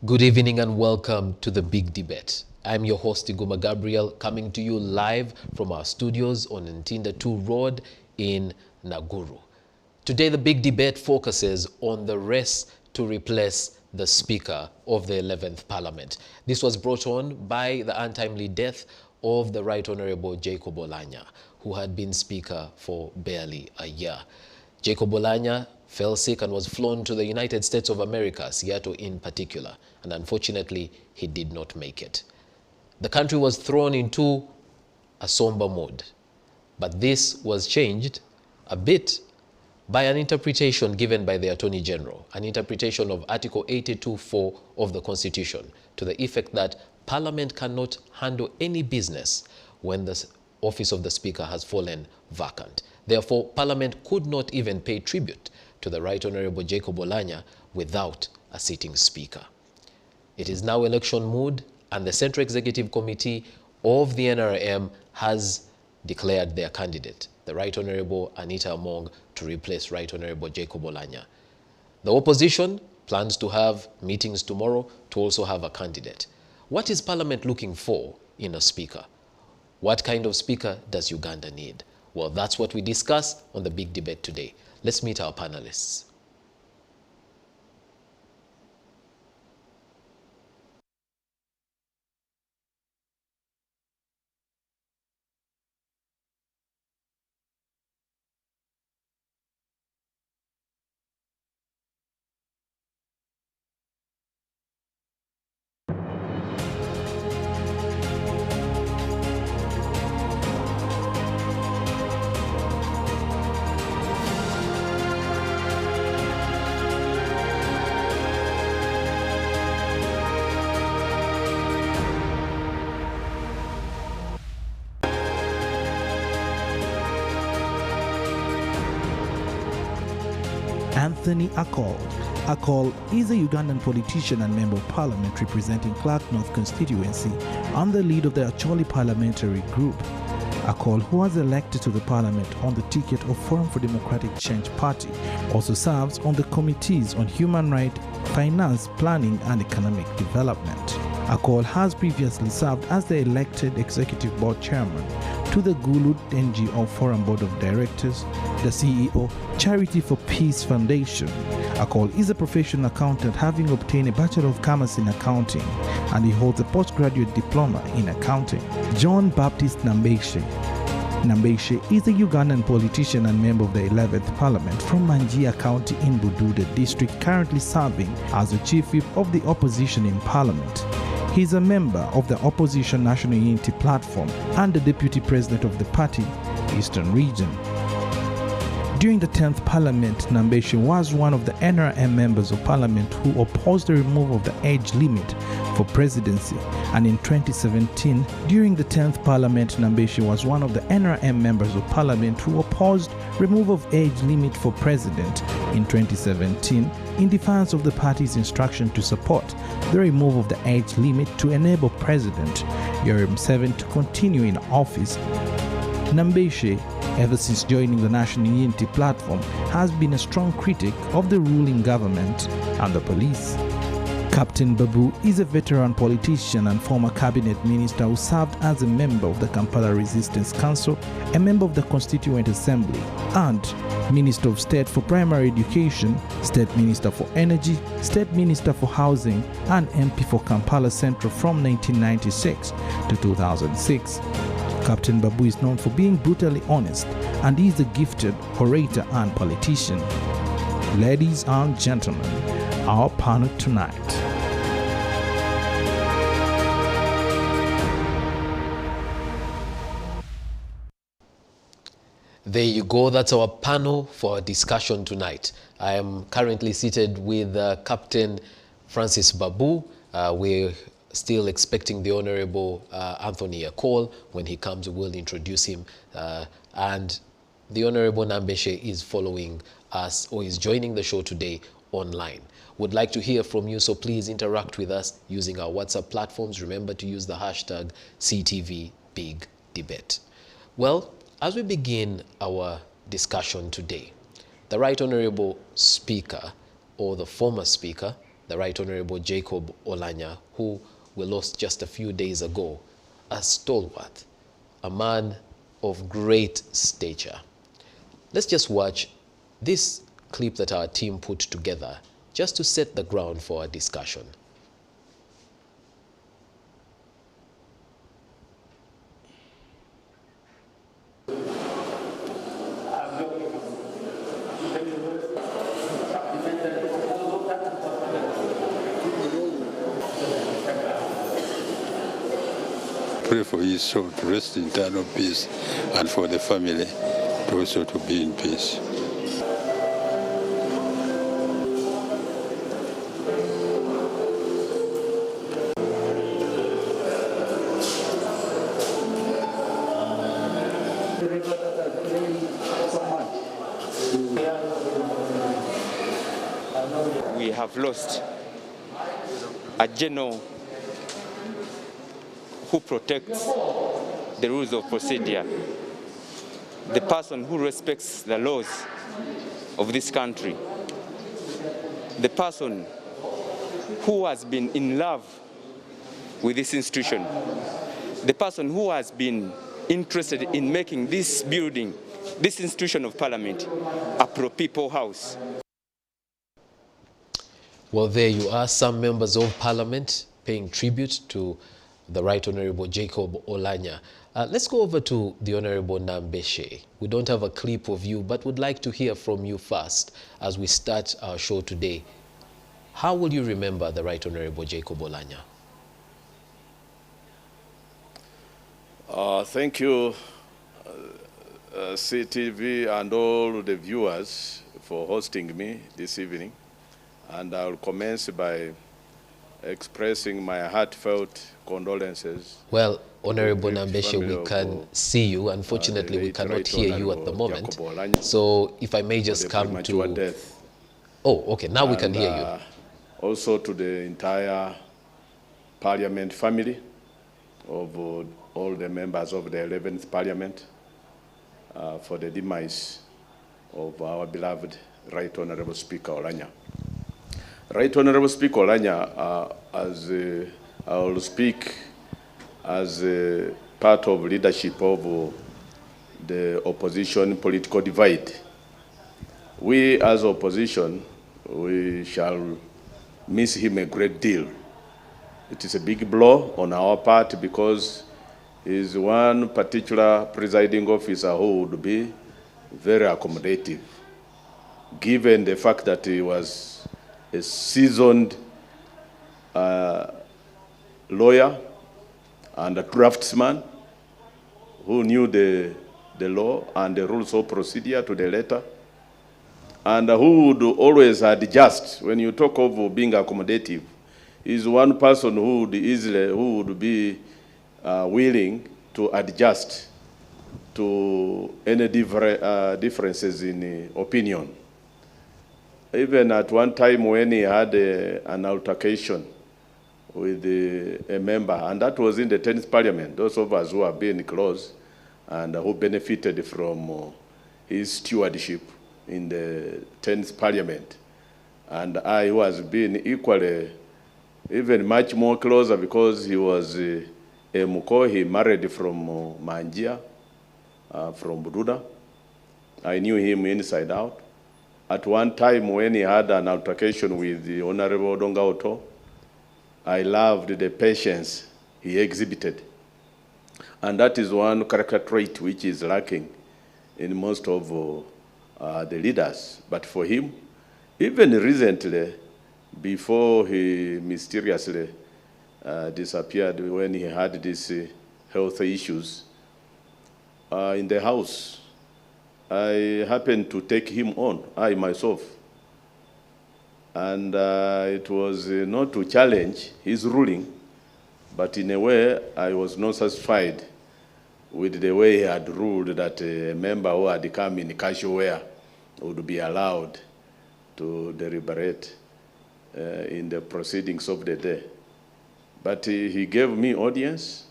Good evening and welcome to the Big Debate. I'm your host, Iguma Gabriel, coming to you live from our studios on Ntinda 2 Road in Naguru. Today, the Big Debate focuses on the race to replace the Speaker of the 11th Parliament. This was brought on by the untimely death of the Right Honourable Jacob Oulanyah, who had been Speaker for barely a year. Jacob Oulanyah fell sick and was flown to the United States of America, Seattle in particular, and unfortunately, he did not make it. The country was thrown into a somber mood, but this was changed a bit by an interpretation given by the Attorney General, an interpretation of Article 82(4) of the Constitution, to the effect that Parliament cannot handle any business when the office of the Speaker has fallen vacant. Therefore, Parliament could not even pay tribute to the Right Honourable Jacob Oulanyah without a sitting Speaker. It is now election mood, and the Central Executive Committee of the NRM has declared their candidate, the Right Honourable Anita Among, to replace Right Honourable Jacob Oulanyah. The opposition plans to have meetings tomorrow to also have a candidate. What is Parliament looking for in a Speaker? What kind of Speaker does Uganda need? Well, that's what we discuss on the Big Debate today. Let's meet our panelists. Anthony Akol. Akol is a Ugandan politician and member of parliament representing Clark North constituency on the lead of the Acholi parliamentary group. Akol, who was elected to the parliament on the ticket of Forum for Democratic Change Party, also serves on the committees on human rights, finance, planning and economic development. Akol has previously served as the elected executive board chairman to the Gulu NGO Forum Board of Directors, the CEO, Charity for Peace Foundation. Akol is a professional accountant, having obtained a Bachelor of Commerce in Accounting, and he holds a postgraduate diploma in accounting. John Baptist Nambeshe. Nambeshe is a Ugandan politician and member of the 11th Parliament from Manjia County in Bududa district, currently serving as the chief whip of the opposition in Parliament. He is a member of the Opposition National Unity Platform and the Deputy President of the party, Eastern Region. During the 10th Parliament, Nambeshe was one of the NRM members of Parliament who opposed the removal of the age limit for presidency, and in 2017, during the 10th Parliament, Nambeshe was one of the NRM members of Parliament who opposed removal of age limit for president in 2017 in defiance of the party's instruction to support the removal of the age limit to enable President Yoweri Museveni to continue in office. Nambeshe, ever since joining the National Unity Platform, has been a strong critic of the ruling government and the police. Captain Babu is a veteran politician and former cabinet minister who served as a member of the Kampala Resistance Council, a member of the Constituent Assembly, and Minister of State for Primary Education, State Minister for Energy, State Minister for Housing, and MP for Kampala Central from 1996 to 2006. Captain Babu is known for being brutally honest, and he is a gifted orator and politician. Ladies and gentlemen, our panel tonight. There you go. That's our panel for our discussion tonight. I am currently seated with Captain Francis Babu. We're still expecting the Honourable Anthony Akol. When he comes, we'll introduce him. And the Honourable Nambeshe is following us, or is joining the show today online. Would like to hear from you, so please interact with us using our WhatsApp platforms. Remember to use the hashtag #CTVBigDebate. Well, as we begin our discussion today, the Right Honourable Speaker, or the former Speaker, the Right Honorable Jacob Olanya, who we lost just a few days ago, a stalwart, a man of great stature. Let's just watch this clip that our team put together just to set the ground for our discussion. Pray for his soul to rest in eternal peace, and for the family to also to be in peace. We have lost a general who protects the rules of procedure, the person who respects the laws of this country, the person who has been in love with this institution, the person who has been interested in making this building, this institution of Parliament, a pro-people house. Well, there you are, some members of Parliament paying tribute to the Right Honorable Jacob Olanya. Let's go over to the Honorable Nambeshe. We don't have a clip of you, but would like to hear from you first as we start our show today. How will you remember the Right Honorable Jacob Olanya? Thank you, CTV and all the viewers for hosting me this evening. And I'll commence by expressing my heartfelt condolences. Well, Honorable Nambeshe, we can see you. Unfortunately, we cannot hear you at the moment. So if I may just come to... death. Oh, okay, now we can hear you. Also to the entire Parliament family of all the members of the 11th Parliament for the demise of our beloved Right Honorable Speaker Olanya. Right Honorable Speaker Olanya, I will speak as a part of leadership of the opposition political divide. We as opposition, we shall miss him a great deal. It is a big blow on our part because he's one particular presiding officer who would be very accommodative, given the fact that he was a seasoned lawyer and a craftsman who knew the law and the rules of procedure to the letter, and who would always adjust. When you talk of being accommodative, is one person who would be willing to adjust to any differences in opinion. Even at one time when he had an altercation with a member, and that was in the 10th Parliament, those of us who have been close and who benefited from his stewardship in the 10th Parliament. And I, who has been equally, even much more closer because he was a Muko, he married from Manjia, from Bududa. I knew him inside out. At one time when he had an altercation with the Honorable Dongaoto, I loved the patience he exhibited. And that is one character trait which is lacking in most of the leaders. But for him, even recently, before he mysteriously disappeared when he had these health issues, in the House, I happened to take him on, I myself. And it was not to challenge his ruling, but in a way, I was not satisfied with the way he had ruled that a member who had come in casual wear would be allowed to deliberate in the proceedings of the day. But he gave me audience,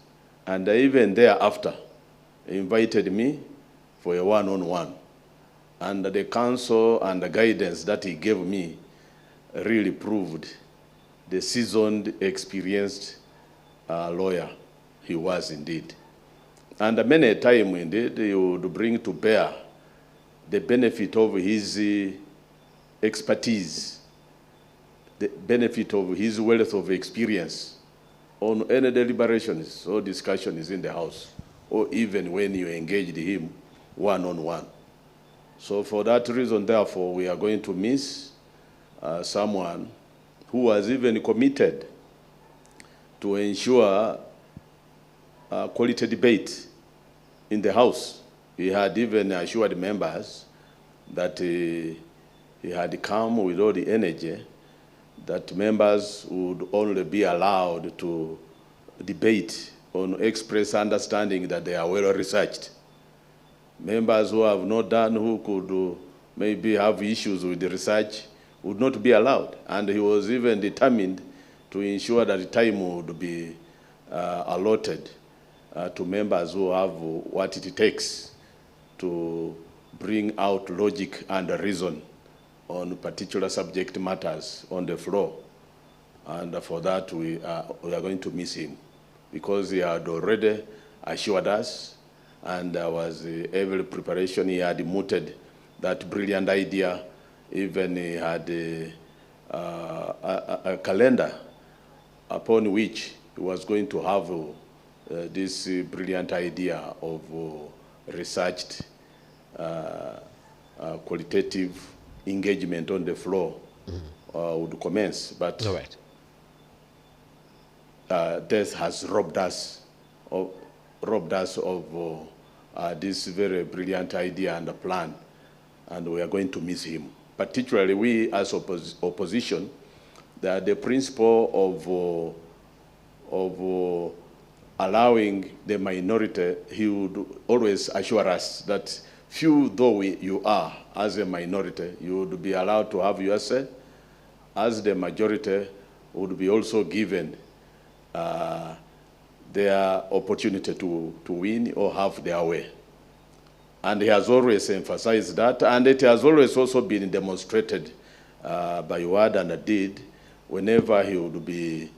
and even thereafter, invited me for a one-on-one. And the counsel and the guidance that he gave me really proved the seasoned, experienced lawyer he was indeed. And many a time indeed he would bring to bear the benefit of his expertise, the benefit of his wealth of experience on any deliberations or discussions in the House, or even when you engaged him one-on-one. So for that reason, therefore, we are going to miss someone who was even committed to ensure quality debate in the House. He had even assured members that he had come with all the energy, that members would only be allowed to debate on express understanding that they are well researched. Members who have not done, who could maybe have issues with the research, would not be allowed. And he was even determined to ensure that the time would be allotted to members who have what it takes to bring out logic and reason on particular subject matters on the floor. And for that, we are going to miss him, because he had already assured us, and there was every preparation. He had mooted that brilliant idea. Even he had a calendar upon which he was going to have this brilliant idea of researched, qualitative engagement on the floor would commence. But All right. death has robbed us of this very brilliant idea and plan, and we are going to miss him. Particularly we as opposition, that the principle of allowing the minority, he would always assure us that few though you are as a minority, you would be allowed to have your say, as the majority would be also given their opportunity to win or have their way. And he has always emphasized that, and it has always also been demonstrated by word and deed whenever he would be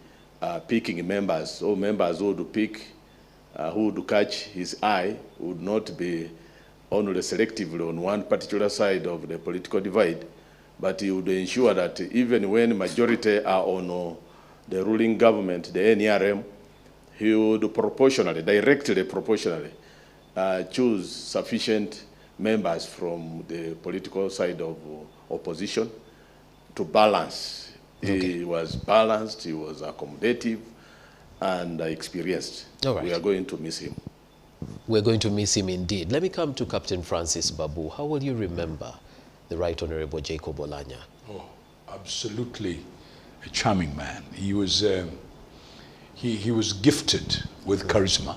picking members, or members who would pick, who would catch his eye, would not be only selectively on one particular side of the political divide, but he would ensure that even when majority are on the ruling government, the NRM, he would proportionally, directly proportionally, choose sufficient members from the political side of opposition to balance. Okay. He was balanced, he was accommodative, and experienced. All right. We are going to miss him. We're going to miss him indeed. Let me come to Captain Francis Babu. How will you remember the Right Honorable Jacob Olanya? Oh, absolutely a charming man. He was he was gifted with charisma.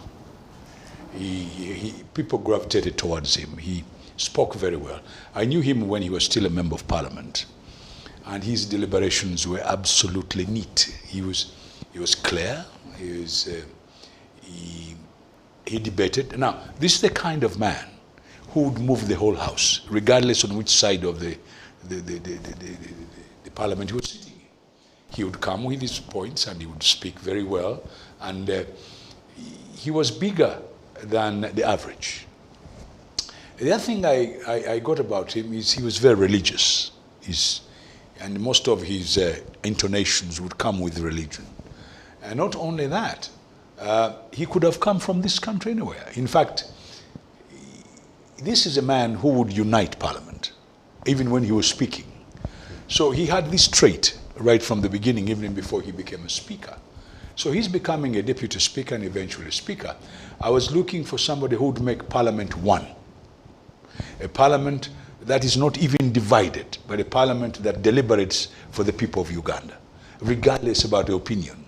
People gravitated towards him. He spoke very well. I knew him when he was still a member of parliament, and his deliberations were absolutely neat. He was clear. He debated. Now, this is the kind of man who would move the whole house, regardless on which side of the parliament he was sitting in. He would come with his points and he would speak very well, and he was bigger than the average. The other thing I got about him is he was very religious. And most of his intonations would come with religion. And not only that, he could have come from this country anywhere. In fact, this is a man who would unite Parliament, even when he was speaking. So he had this trait right from the beginning, even before he became a speaker. So he's becoming a deputy speaker and eventually speaker. I was looking for somebody who would make Parliament one. A Parliament that is not even divided, but a Parliament that deliberates for the people of Uganda, regardless about the opinion.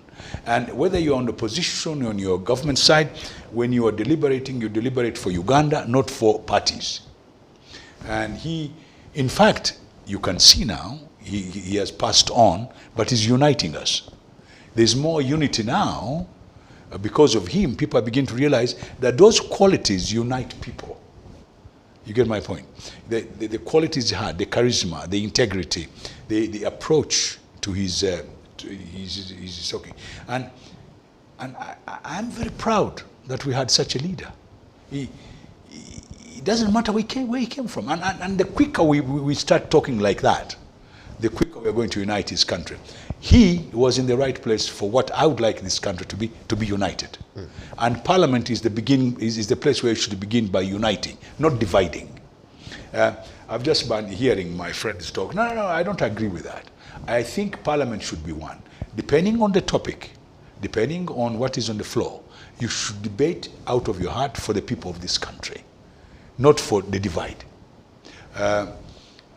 And whether you're on the opposition or on your government side, when you are deliberating, you deliberate for Uganda, not for parties. And he, in fact, you can see now, he has passed on, but he's uniting us. There's more unity now. Because of him, people are beginning to realize that those qualities unite people. You get my point? The qualities he had, the charisma, the integrity, the approach to his he's okay. And I'm very proud that we had such a leader. It doesn't matter where he came from. And the quicker we start talking like that, the quicker we're going to unite his country. He was in the right place for what I would like this country to be united. And Parliament is the beginning, is the place where you should begin by uniting, not dividing. I've just been hearing my friends talk. No, I don't agree with that. I think Parliament should be one. Depending on the topic, depending on what is on the floor, you should debate out of your heart for the people of this country, not for the divide.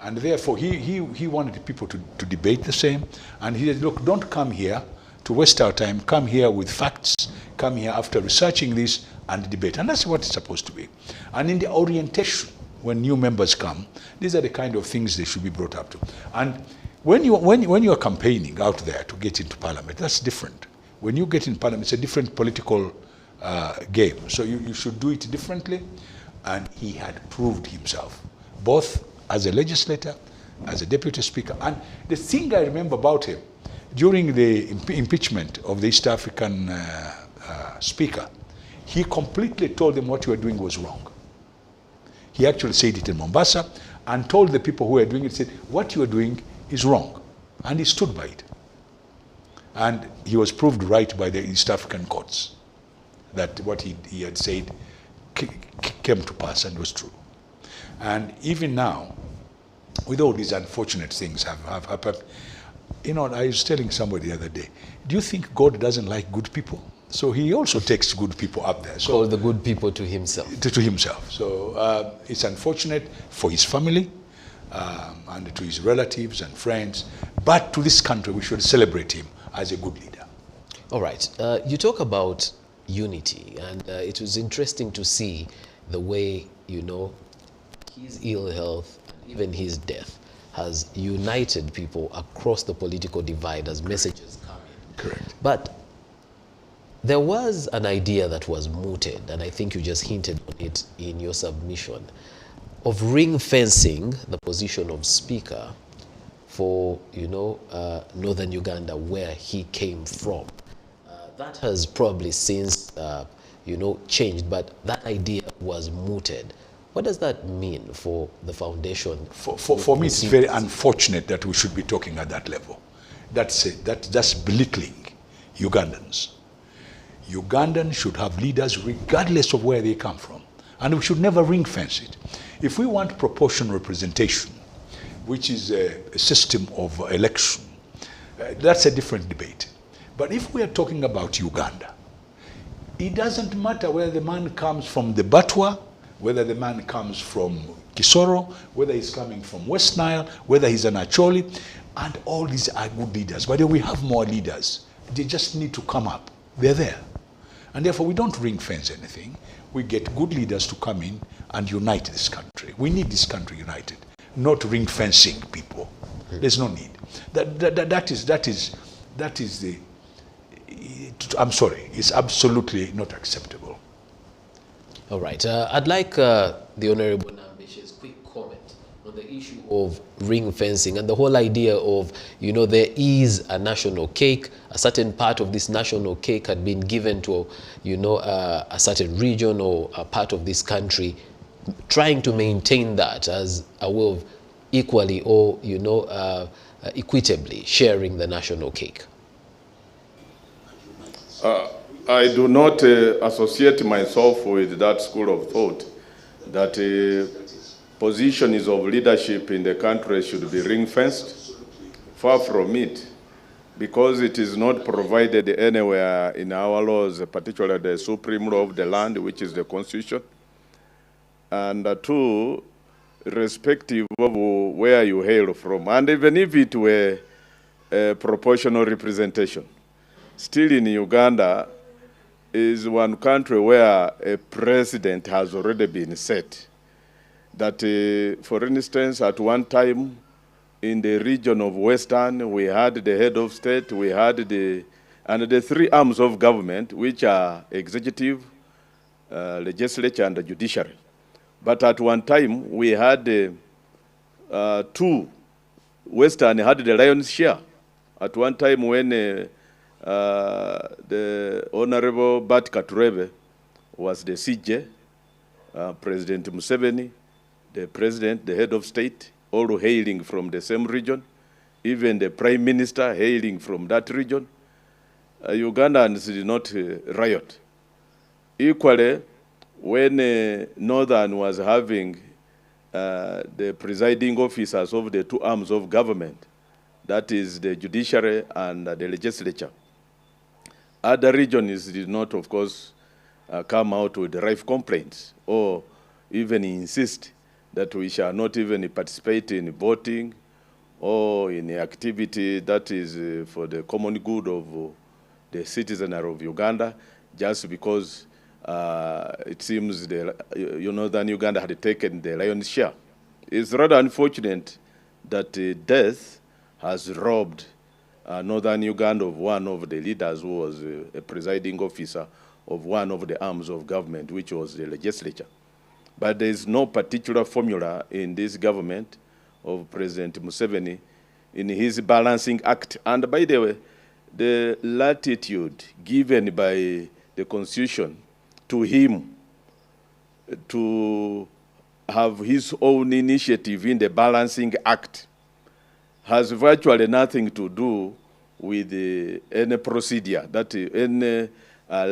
And therefore, he wanted people to debate the same. And he said, look, don't come here to waste our time. Come here with facts. Come here after researching this and debate. And that's what it's supposed to be. And in the orientation, when new members come, these are the kind of things they should be brought up to. And when you are campaigning out there to get into Parliament, that's different. When you get in Parliament, it's a different political game. So you should do it differently. And he had proved himself, both as a legislator, as a deputy speaker. And the thing I remember about him, during the impeachment of the East African speaker, he completely told them what you were doing was wrong. He actually said it in Mombasa and told the people who were doing it, said, what you are doing is wrong. And he stood by it. And he was proved right by the East African courts that what he had said came to pass and was true. And even now, with all these unfortunate things have happened, you know, I was telling somebody the other day, do you think God doesn't like good people? So he also takes good people up there. So call the good people to himself. To himself. So it's unfortunate for his family and to his relatives and friends, but to this country we should celebrate him as a good leader. All right. You talk about unity, and it was interesting to see the way, you know, his ill health and even his death has united people across the political divide as messages come in. Correct. But there was an idea that was mooted, and I think you just hinted on it in your submission, of ring fencing the position of speaker for, you know, northern Uganda, where he came from. That has probably since, you know, changed, but that idea was mooted. What does that mean for the foundation? For me, it's very unfortunate that we should be talking at that level. That's belittling Ugandans. Ugandans should have leaders regardless of where they come from. And we should never ring fence it. If we want proportional representation, which is a system of election, that's a different debate. But if we are talking about Uganda, it doesn't matter whether the man comes from the Batwa, whether the man comes from Kisoro, whether he's coming from West Nile, whether he's an Acholi, and all these are good leaders. But we have more leaders. They just need to come up. They're there. And therefore, we don't ring fence anything. We get good leaders to come in and unite this country. We need this country united, not ring fencing people. There's no need. That is the. I'm sorry. It's absolutely not acceptable. All right. I'd like the Honorable Nambeshe's quick comment on the issue of ring fencing and the whole idea of, you know, there is a national cake. A certain part of this national cake had been given to, you know, a certain region or a part of this country, trying to maintain that as a way of equally or, you know, equitably sharing the national cake. I do not associate myself with that school of thought that positions of leadership in the country should be ring-fenced. Far from it, because it is not provided anywhere in our laws, particularly the supreme law of the land, which is the Constitution. And two, irrespective of where you hail from, and even if it were proportional representation, still in Uganda is one country where a president has already been set. That, for instance, at one time in the region of Western, we had the head of state, we had the three arms of government, which are executive, legislature, and the judiciary. But at one time, we had two. Western had the lion's share, At one time when the Honorable Bart Katurebe was the CJ, President Museveni, the president, the head of state, all hailing from the same region, even the prime minister hailing from that region, Ugandans did not riot. Equally, when Northern was having the presiding officers of the two arms of government, that is the judiciary and the legislature, other regions did not, of course, come out with rife complaints or even insist that we shall not even participate in voting or in activity that is for the common good of the citizenry of Uganda, just because it seems that Uganda had taken the lion's share. It's rather unfortunate that death has robbed Northern Uganda of one of the leaders who was a presiding officer of one of the arms of government, which was the legislature. But there is no particular formula in this government of President Museveni in his balancing act. And by the way, the latitude given by the Constitution to him to have his own initiative in the balancing act has virtually nothing to do with any procedure, any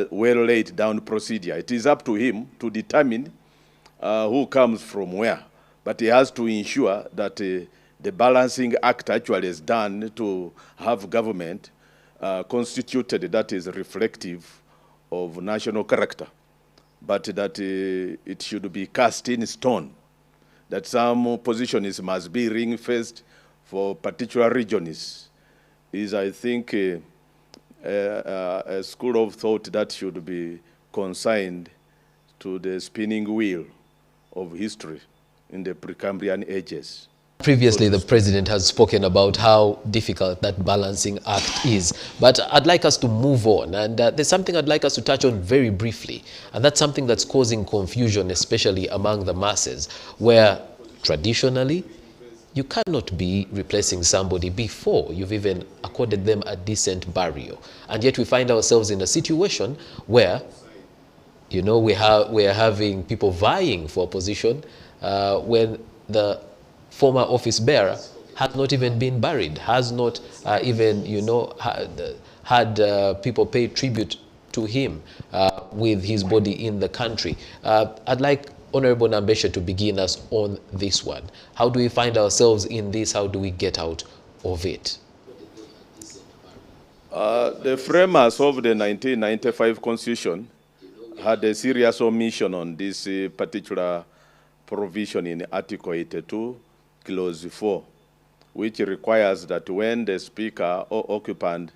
well laid down procedure. It is up to him to determine who comes from where, but he has to ensure that the balancing act actually is done to have government constituted that is reflective of national character, but that it should be cast in stone, that some positions must be ring-fenced for particular regions, is, I think, a school of thought that should be consigned to the spinning wheel of history in the Precambrian ages. Previously, the president has spoken about how difficult that balancing act is. But I'd like us to move on. And there's something I'd like us to touch on very briefly. And that's something that's causing confusion, especially among the masses, where traditionally, you cannot be replacing somebody before you've even accorded them a decent burial. And yet we find ourselves in a situation where, you know, we are having people vying for a position when the former office bearer has not even been buried, has not even, you know, had people pay tribute to him with his body in the country. I'd like Honorable Nambeshe to begin us on this one. How do we find ourselves in this? How do we get out of it? The framers of the 1995 Constitution had a serious omission on this particular provision in Article 82, Clause 4, which requires that when the Speaker or occupant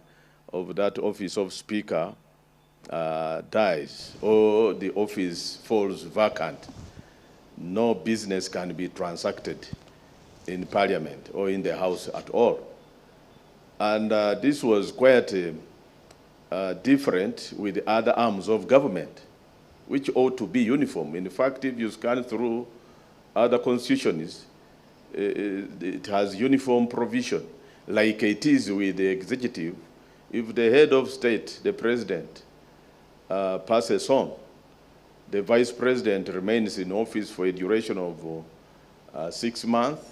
of that office of Speaker dies or the office falls vacant, no business can be transacted in Parliament or in the House at all. And this was quite different with the other arms of government, which ought to be uniform. In fact, if you scan through other constitutions, it has uniform provision, like it is with the executive. If the head of state, the president, passes on, the vice president remains in office for a duration of 6 months.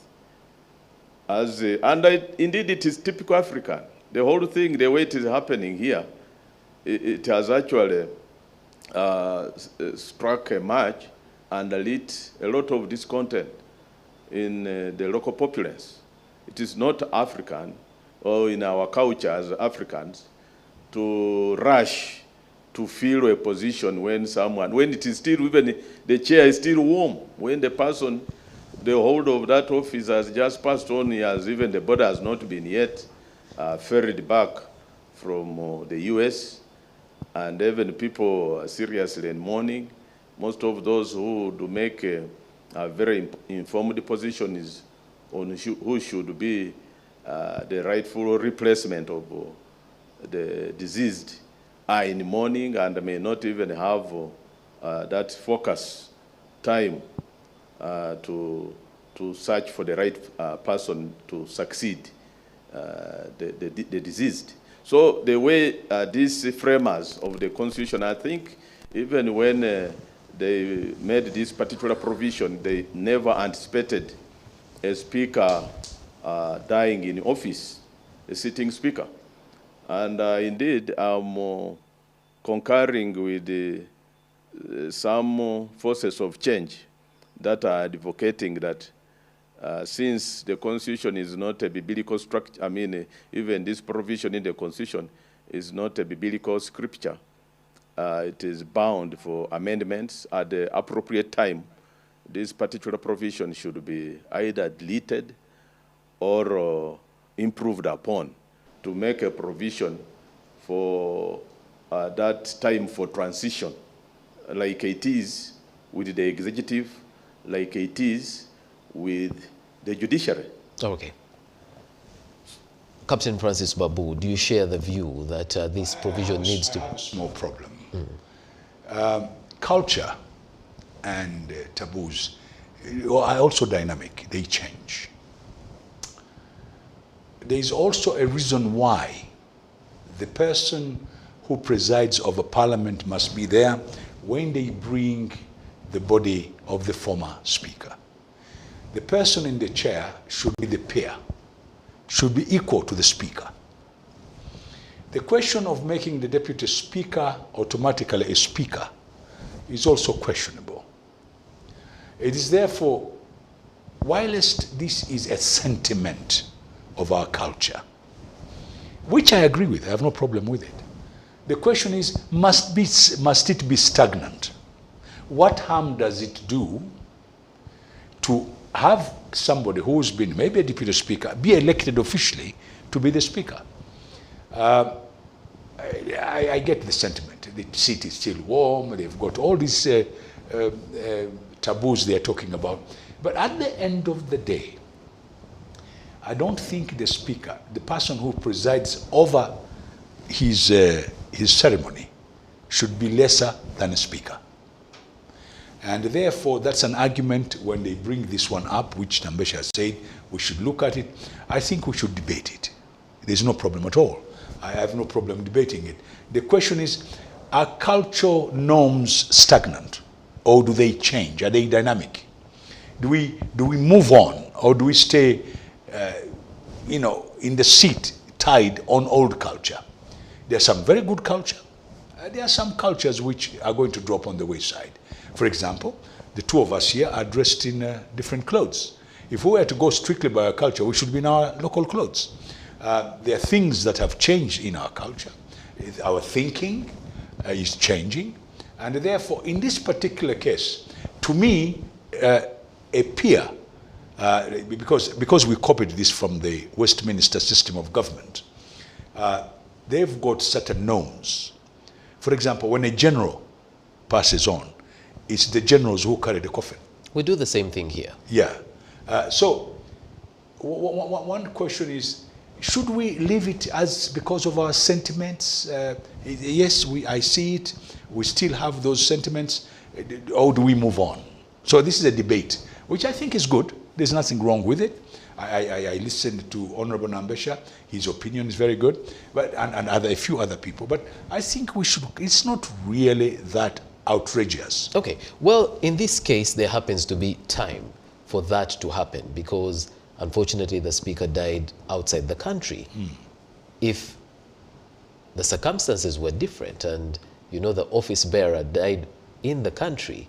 Indeed, it is typical African. The whole thing, the way it is happening here, it has actually struck a match and lit a lot of discontent in the local populace. It is not African, or in our culture as Africans, to rush to fill a position when it is still, even the chair is still warm, when the person, the holder of that office has just passed on, even the body has not been yet ferried back from the US, and even people are seriously in mourning. Most of those who do make a very informed position is on who should be the rightful replacement of the deceased are in mourning and may not even have that focus time to search for the right person to succeed the deceased. So the way these framers of the Constitution, I think, even when they made this particular provision, they never anticipated a speaker dying in office, a sitting speaker. And indeed, I'm concurring with some forces of change that are advocating that since the Constitution is not a biblical structure, I mean, even this provision in the Constitution is not a biblical scripture, it is bound for amendments at the appropriate time. This particular provision should be either deleted or improved upon to make a provision for that time for transition, like it is with the executive, like it is with the judiciary. Okay. Captain Francis Babu, do you share the view that this provision needs to... I have a small problem. Culture and taboos are also dynamic. They change. There is also a reason why the person who presides over parliament must be there when they bring the body of the former speaker. The person in the chair should be the peer, should be equal to the speaker. The question of making the deputy speaker automatically a speaker is also questionable. It is therefore, whilst this is a sentiment of our culture, which I agree with, I have no problem with it. The question is, must it be stagnant? What harm does it do to have somebody who's been maybe a deputy speaker be elected officially to be the speaker? I get the sentiment. The seat is still warm. They've got all these taboos they're talking about. But at the end of the day, I don't think the speaker, the person who presides over his ceremony, should be lesser than a speaker. And therefore, that's an argument when they bring this one up, which Tambesha has said, we should look at it. I think we should debate it. There's no problem at all. I have no problem debating it. The question is, are cultural norms stagnant, or do they change? Are they dynamic? Do we move on, or do we stay, in the seat, tied on old culture? There's some very good culture. There are some cultures which are going to drop on the wayside. For example, the two of us here are dressed in different clothes. If we were to go strictly by our culture, we should be in our local clothes. There are things that have changed in our culture. Our thinking is changing. And therefore, in this particular case, to me, a peer, because we copied this from the Westminster system of government, they've got certain norms. For example, when a general passes on, it's the generals who carry the coffin. We do the same thing here. Yeah. So one question is, should we leave it as because of our sentiments? Yes, I see it. We still have those sentiments. Or do we move on? So this is a debate, which I think is good. There's nothing wrong with it. I listened to Honorable Nambesha. His opinion is very good, and a few other people. But I think we should. It's not really that outrageous. Okay. Well, in this case, there happens to be time for that to happen because, unfortunately, the speaker died outside the country. If the circumstances were different and, the office bearer died in the country,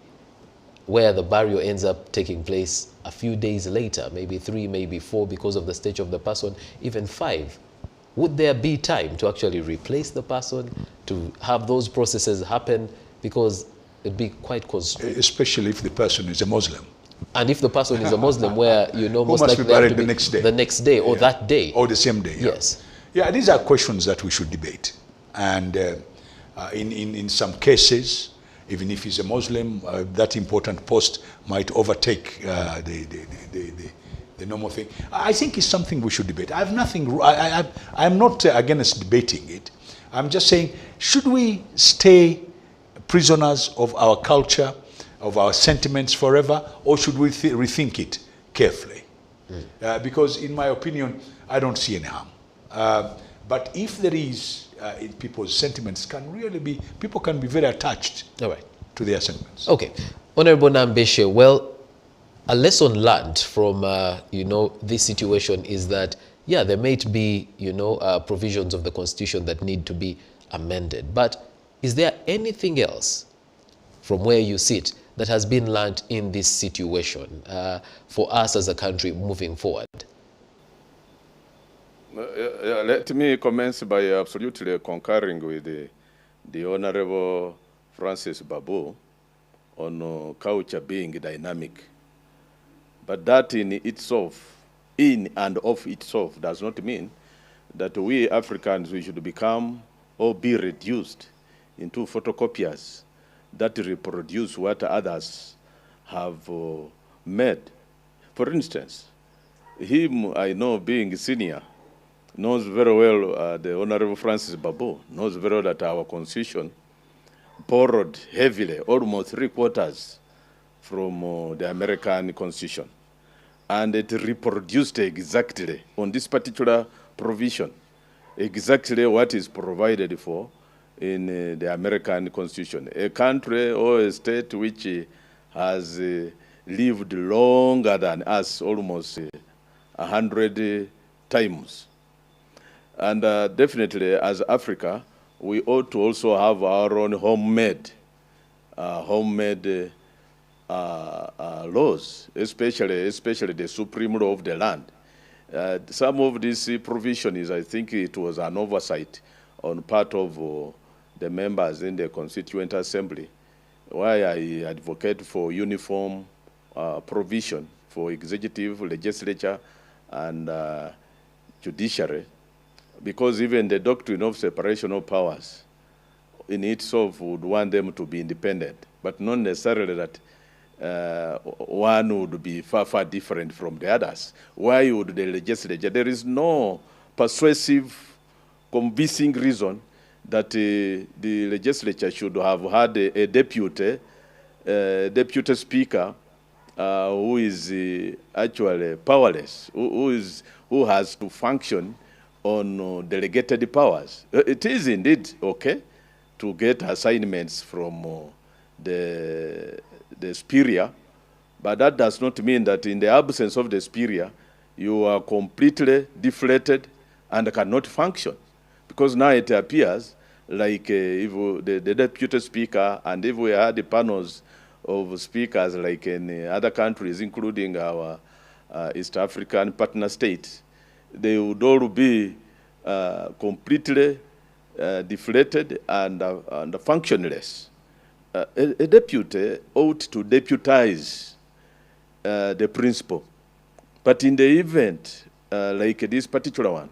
where the burial ends up taking place a few days later, maybe 3, maybe 4, because of the stage of the person, even 5, would there be time to actually replace the person, to have those processes happen? Because it'd be quite constrained. Especially if the person is a Muslim. And if the person is a Muslim, where, most likely be buried the next day. The next day, or that day. Or the same day. Yeah. Yes. Yeah, these are questions that we should debate. And in some cases, even if he's a Muslim, that important post might overtake the normal thing. I think it's something we should debate. I have nothing. I'm not against debating it. I'm just saying, should we stay prisoners of our culture, of our sentiments forever, or should we rethink it carefully? Because in my opinion, I don't see any harm. But if there is, in people's sentiments, people can be very attached to their sentiments. Okay. Honorable Nambeshe, well, a lesson learned from, this situation is that, yeah, there might be, provisions of the Constitution that need to be amended. But is there anything else from where you sit that has been learned in this situation for us as a country moving forward? Let me commence by absolutely concurring with the Honorable Francis Babu on culture being dynamic. But that in and of itself, does not mean that we Africans, we should become or be reduced into photocopiers that reproduce what others have made. For instance, him I know being senior, knows very well, the Honorable Francis Babu, knows very well that our Constitution borrowed heavily, almost 3/4 from the American Constitution. And it reproduced exactly, on this particular provision, exactly what is provided for in the American Constitution. A country or a state which has lived longer than us, almost 100 times. And definitely, as Africa, we ought to also have our own homemade laws, especially the supreme law of the land. Some of this provision is, I think it was an oversight on part of the members in the Constituent Assembly, why I advocate for uniform provision for executive, legislature, and judiciary, because even the doctrine of separation of powers in itself would want them to be independent, but not necessarily that one would be far, far different from the others. Why would the legislature? There is no persuasive, convincing reason that the legislature should have had a deputy speaker who is actually powerless, who has to function on delegated powers. It is indeed okay to get assignments from the superior, but that does not mean that in the absence of the superior, you are completely deflated and cannot function. Because now it appears like if the deputy speaker, and if we had the panels of speakers like in other countries, including our East African partner states, they would all be completely deflated and functionless. A deputy ought to deputize the principal. But in the event like this particular one,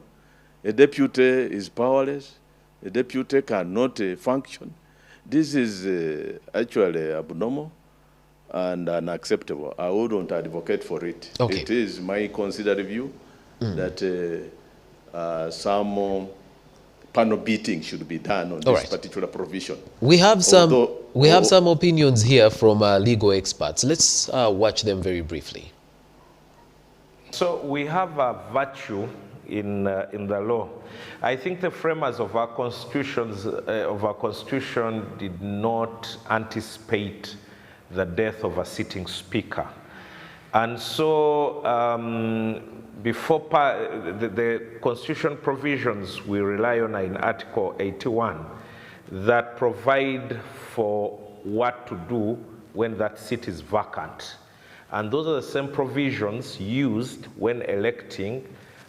a deputy is powerless, a deputy cannot function. This is actually abnormal and unacceptable. I wouldn't advocate for it. Okay. It is my considered view that some panel beating should be done on this particular provision. We have some opinions here from legal experts. Let's watch them very briefly. So we have a virtue in the law. I think the framers of our constitution did not anticipate the death of a sitting speaker, and so before the constitution provisions we rely on are in Article 81 that provide for what to do when that seat is vacant. And those are the same provisions used when electing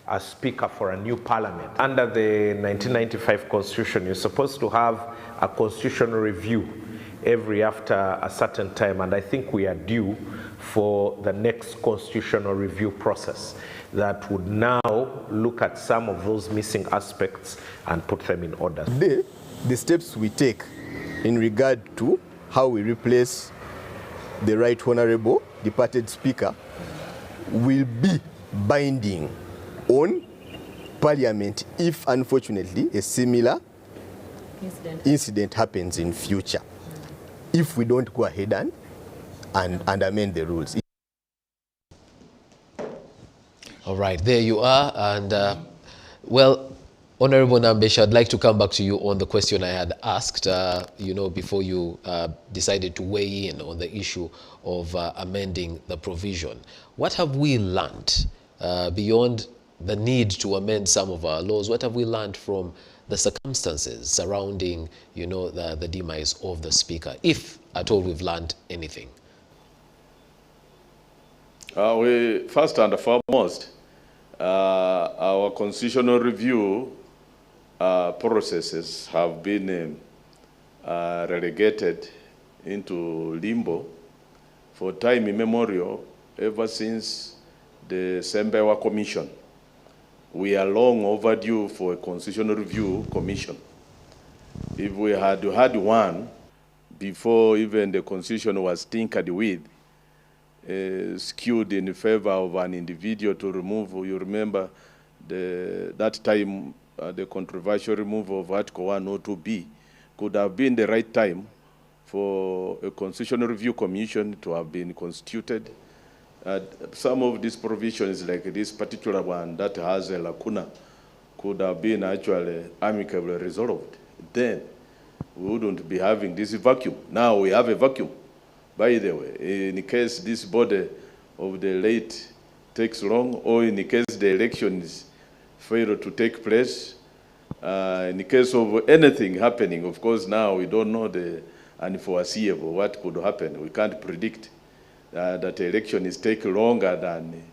a speaker for a new parliament. Under the 1995 Constitution, you're supposed to have a constitutional review every after a certain time, and I think we are due for the next constitutional review process that would now look at some of those missing aspects and put them in order. Today, the steps we take in regard to how we replace the Right Honorable departed Speaker will be binding on Parliament if, unfortunately, a similar incident happens in future. If we don't go ahead and amend the rules. All right, there you are. And well, Honorable Nambesha, I'd like to come back to you on the question I had asked, before you decided to weigh in on the issue of amending the provision. What have we learned beyond the need to amend some of our laws? What have we learned from the circumstances surrounding, the demise of the Speaker, if at all we've learned anything? We first and foremost, our constitutional review processes have been relegated into limbo for time immemorial ever since the Sembewa Commission. We are long overdue for a constitutional review commission. If we had had one before even the constitution was tinkered with, skewed in favor of an individual to remove, you remember that time the controversial removal of Article 102B could have been the right time for a constitutional review commission to have been constituted. Some of these provisions, like this particular one that has a lacuna, could have been actually amicably resolved. Then we wouldn't be having this vacuum. Now we have a vacuum. By the way, in case this body of the late takes long, or in case the elections fail to take place, in case of anything happening, of course now we don't know the unforeseeable, what could happen. We can't predict that the election is taking longer than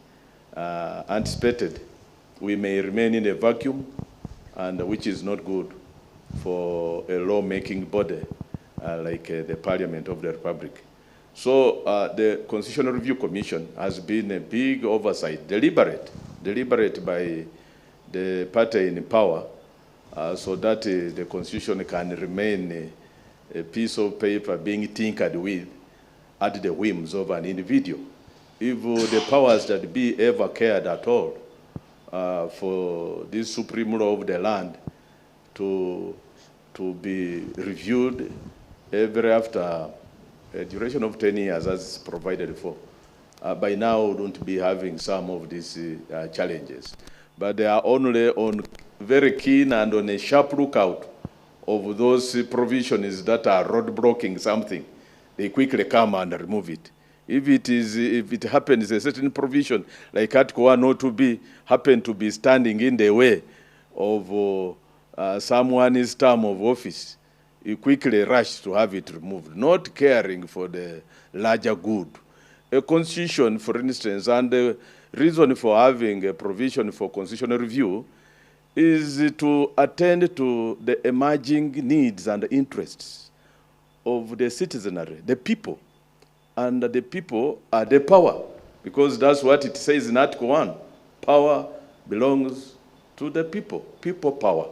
anticipated. We may remain in a vacuum, and which is not good for a lawmaking body like the Parliament of the Republic. So the Constitutional Review Commission has been a big oversight, deliberate by the party in power, so that the Constitution can remain a piece of paper being tinkered with at the whims of an individual. If the powers that be ever cared at all for this supreme law of the land to be reviewed every after a duration of 10 years as provided for, by now we wouldn't be having some of these challenges. But they are only on very keen and on a sharp lookout of those provisions that are roadblocking something. They quickly come and remove it. If it happens, a certain provision, like Article 102B, happen to be standing in the way of someone's term of office, you quickly rush to have it removed, not caring for the larger good. A constitution, for instance, and the reason for having a provision for constitutional review is to attend to the emerging needs and interests of the citizenry, the people. And the people are the power, because that's what it says in Article 1. Power belongs to the people, people power.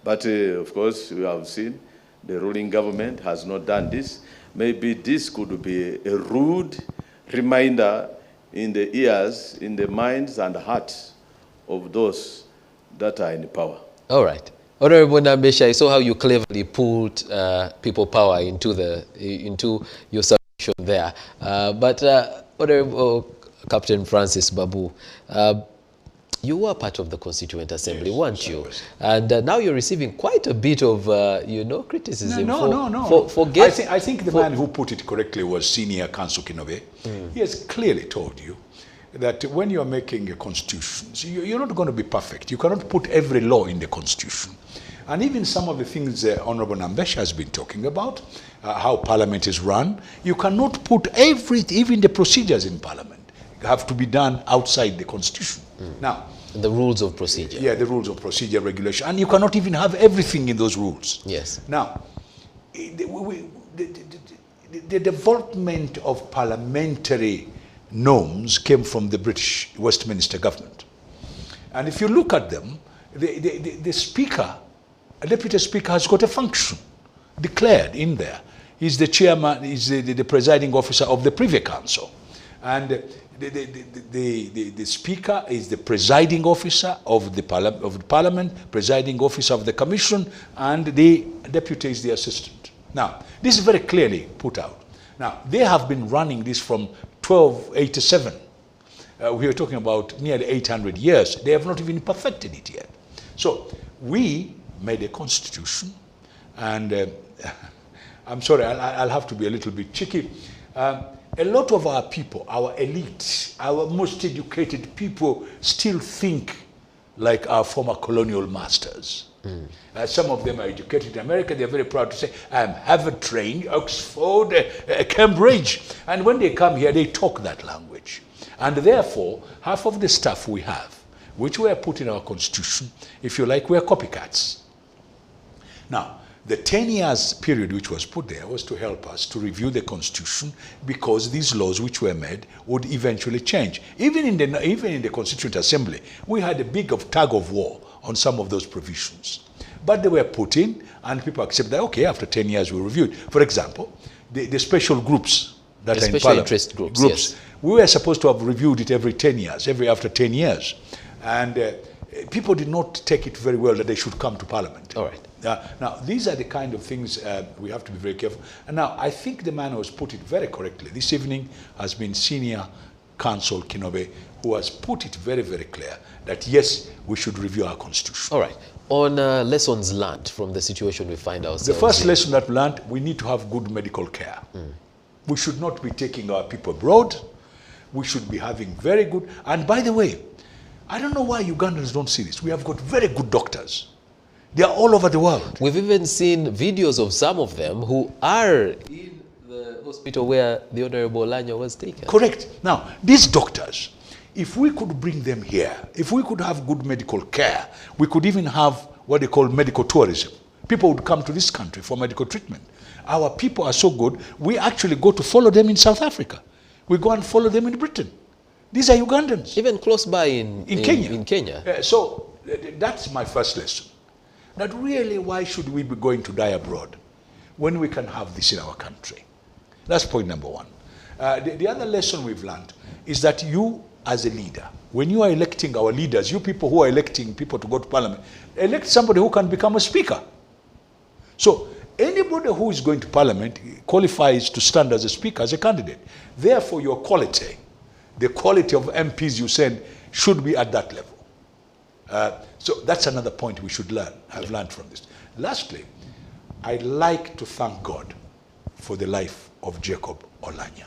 But of course, we have seen the ruling government has not done this. Maybe this could be a rude reminder in the ears, in the minds and hearts of those that are in power. All right. Honorable Nambesha, I saw how you cleverly pulled people power into your submission there. But Honorable Captain Francis Babu, you were part of the Constituent Assembly, yes, weren't you? And now you're receiving quite a bit of, criticism. No. I think the man who put it correctly was Senior Counsel Kinobe. He has clearly told you that when you're making a constitution, you're not going to be perfect. You cannot put every law in the constitution. And even some of the things Honorable Nambesha has been talking about, how Parliament is run, you cannot put even the procedures in Parliament have to be done outside the constitution. Now, the rules of procedure. Yeah, the rules of procedure, regulation. And you cannot even have everything in those rules. Yes. Now, the development of parliamentary norms came from the British Westminster government. And if you look at them, the Speaker, a Deputy Speaker, has got a function declared in there. He's the chairman, he's the presiding officer of the Privy Council. And the Speaker is the presiding officer of the Parliament, presiding officer of the Commission, and the Deputy is the assistant. Now, this is very clearly put out. Now, they have been running this from 1287. we are talking about nearly 800 years. They have not even perfected it yet. So we made a constitution, and I'm sorry, I'll have to be a little bit cheeky. A lot of our people, our elite, our most educated people still think like our former colonial masters. Some of them are educated in America. They're very proud to say, I'm Harvard trained, Oxford, Cambridge. And when they come here, they talk that language. And therefore, half of the stuff we have, which were put in our constitution, if you like, we're copycats. Now, the 10 years period which was put there was to help us to review the constitution, because these laws which were made would eventually change. Even in the Constituent Assembly, we had a big tug of war on some of those provisions. But they were put in, and people accept that, okay, after 10 years we'll review it. For example, the special groups that are in Parliament. Interest groups, yes. We were supposed to have reviewed it every 10 years, after 10 years. And people did not take it very well that they should come to Parliament. All right. Now, these are the kind of things we have to be very careful. And now, I think the man who has put it very correctly this evening has been Senior Counsel Kinobe, who has put it very, very clear that, yes, we should review our constitution. All right. On lessons learned from the situation we find ourselves in. The first in. lesson that we learned, we need to have good medical care. We should not be taking our people abroad. We should be having very good, and by the way, I don't know why Ugandans don't see this. We have got very good doctors. They are all over the world. We've even seen videos of some of them who are in the hospital where the Honorable Olanyo was taken. Correct. Now, these doctors, if we could bring them here, if we could have good medical care, we could even have what they call medical tourism. People would come to this country for medical treatment. Our people are so good, we actually go to follow them in South Africa. We go and follow them in Britain. These are Ugandans. Even close by in Kenya. In Kenya. So that's my first lesson. That really, why should we be going to die abroad when we can have this in our country? That's point number one. The other lesson we've learned is that you, as a leader, when you are electing our leaders, you people who are electing people to go to Parliament, elect somebody who can become a speaker. So anybody who is going to Parliament qualifies to stand as a speaker, as a candidate. Therefore, your quality, the quality of MPs you send, should be at that level. So that's another point we should learn. I've learned from this. Lastly, I'd like to thank God for the life of Jacob Olanyo.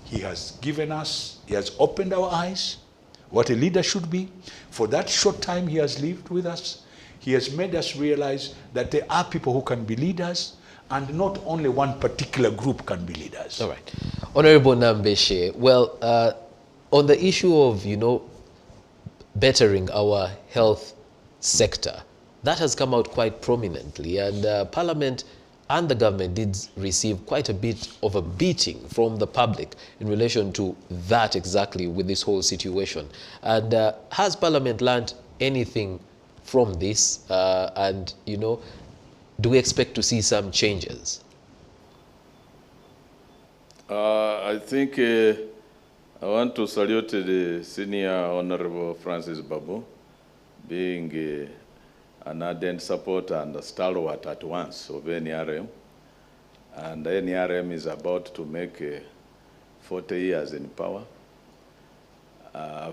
He has given us, he has opened our eyes, what a leader should be. For that short time he has lived with us, he has made us realize that there are people who can be leaders, and not only one particular group can be leaders. All right. Honorable Nambeshe, well, on the issue of, bettering our health sector, that has come out quite prominently, and Parliament and the government did receive quite a bit of a beating from the public in relation to that exactly with this whole situation. And has Parliament learned anything from this? And, do we expect to see some changes? I think I want to salute the Senior Honorable Francis Babu, being an ardent supporter and a stalwart at once of NRM. And NRM is about to make 40 years in power.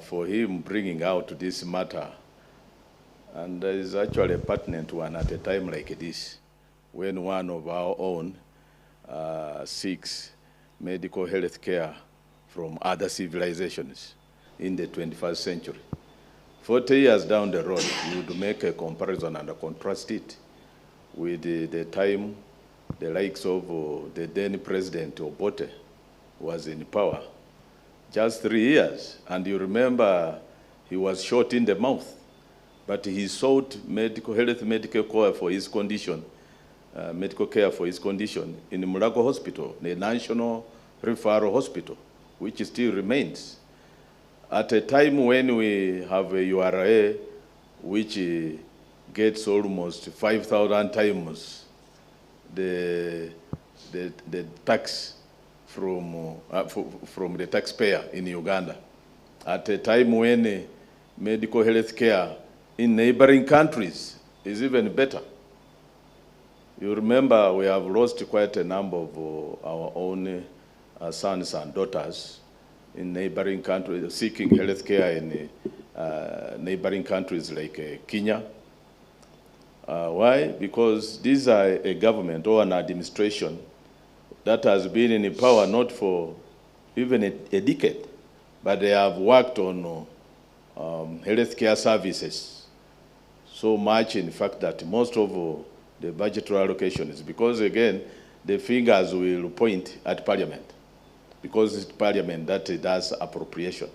For him bringing out this matter, and is actually a pertinent one at a time like this, when one of our own seeks medical health care from other civilizations in the 21st century. 40 years down the road, you would make a comparison and contrast it with the time the likes of the then President Obote was in power. Just 3 years, and you remember he was shot in the mouth, but he sought medical care for his condition, in Mulago Hospital, the National Referral Hospital, which still remains. At a time when we have a URA which gets almost 5,000 times the tax from the taxpayer in Uganda. At a time when medical health care in neighboring countries is even better. You remember we have lost quite a number of our own sons and daughters in neighboring countries, seeking health care in neighboring countries like Kenya. Why? Because these are a government or an administration that has been in power not for even a decade, but they have worked on healthcare services so much, in fact, that most of the budgetary allocation is because, again, the fingers will point at Parliament, because it's Parliament that does appropriation.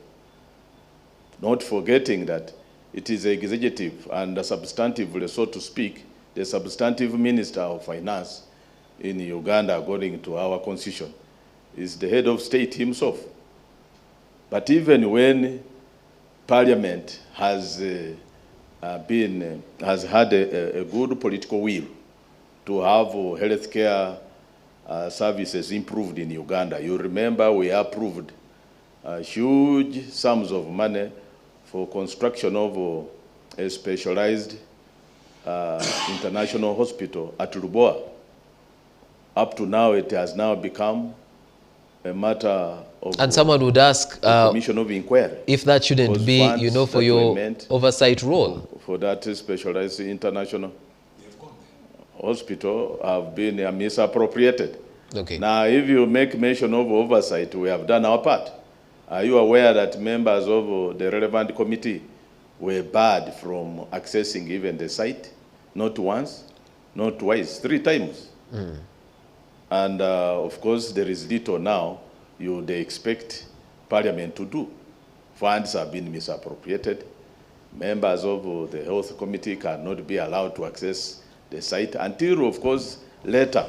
Not forgetting that it is executive and substantively, so to speak, the substantive Minister of Finance in Uganda, according to our constitution, is the head of state himself. But even when Parliament has had a good political will to have healthcare services improved in Uganda, you remember we approved huge sums of money for construction of a specialized international hospital at Luboa. Up to now, it has now become a matter of and someone would ask commission of inquiry, if that shouldn't be, you know, for your oversight role. For that specialized international hospital have been misappropriated. Okay. Now, if you make mention of oversight, we have done our part. Are you aware that members of the relevant committee were barred from accessing even the site? Not once, not twice, 3 times. And of course, there is little now you would expect Parliament to do. Funds have been misappropriated. Members of the Health Committee cannot be allowed to access the site until, of course, later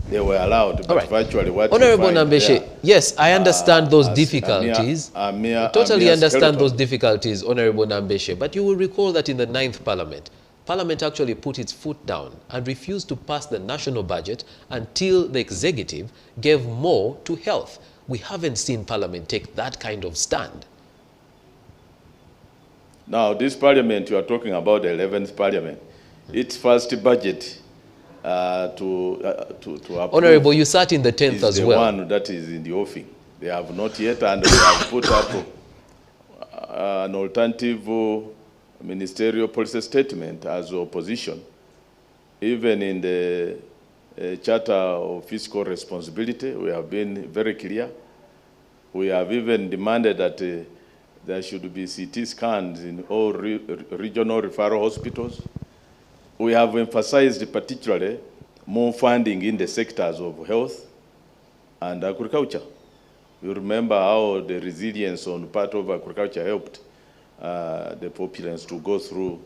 they were allowed. But virtually what Honorable you find Nambeshe, there, yes, I understand those as difficulties. a mere Totally understand skeleton. those difficulties, Honorable Nambeshe. But you will recall that in the 9th Parliament, Parliament actually put its foot down and refused to pass the national budget until the executive gave more to health. We haven't seen Parliament take that kind of stand. Now, this Parliament, you are talking about the 11th Parliament, its first budget to approve. Honorable, you sat in the 10th as well. The one that is in the offing. They have not yet, and they have put up an alternative ministerial policy statement as opposition. Even in the Charter of Fiscal Responsibility, we have been very clear. We have even demanded that there should be CT scans in all regional referral hospitals. We have emphasized particularly more funding in the sectors of health and agriculture. You remember how the resilience on part of agriculture helped the populace to go through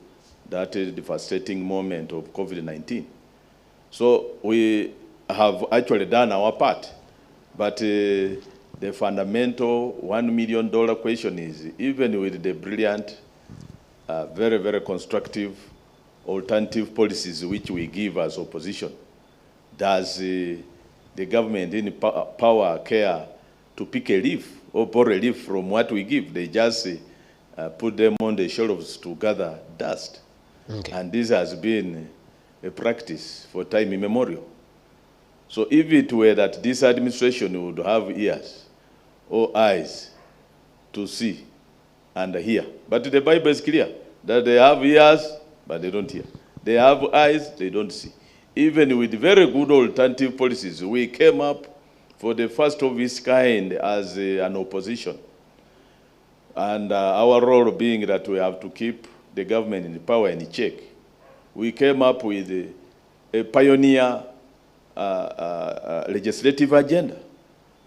that devastating moment of COVID-19. So we have actually done our part, but the fundamental $1 million question is, even with the brilliant, very, very constructive alternative policies which we give as opposition, does the government in power care to pick a leaf or borrow a leaf from what we give? They just put them on the shelves to gather dust. Okay. And this has been a practice for time immemorial. So if it were that this administration would have ears or eyes to see and hear, but the Bible is clear that they have ears, but they don't hear. They have eyes, they don't see. Even with very good alternative policies, we came up for the first of its kind as an opposition. And our role being that we have to keep the government in power in check. We came up with a pioneer legislative agenda.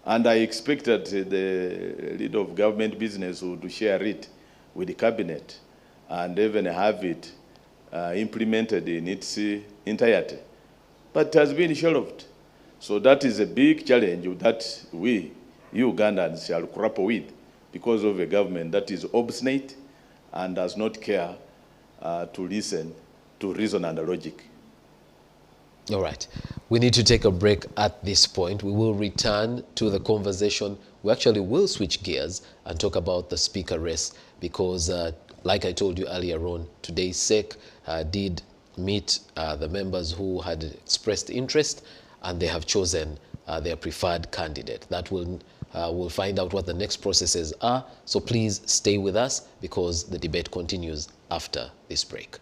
And I expect that the leader of government business would share it with the cabinet and even have it implemented in its entirety. But it has been shelved. So that is a big challenge that we, Ugandans, shall grapple with because of a government that is obstinate and does not care to listen to reason and logic. All right. We need to take a break at this point. We will return to the conversation. We actually will switch gears and talk about the speaker race because, like I told you earlier on, today's SEC did meet the members who had expressed interest, and they have chosen their preferred candidate. That will We'll find out what the next processes are. So please stay with us because the debate continues after this break.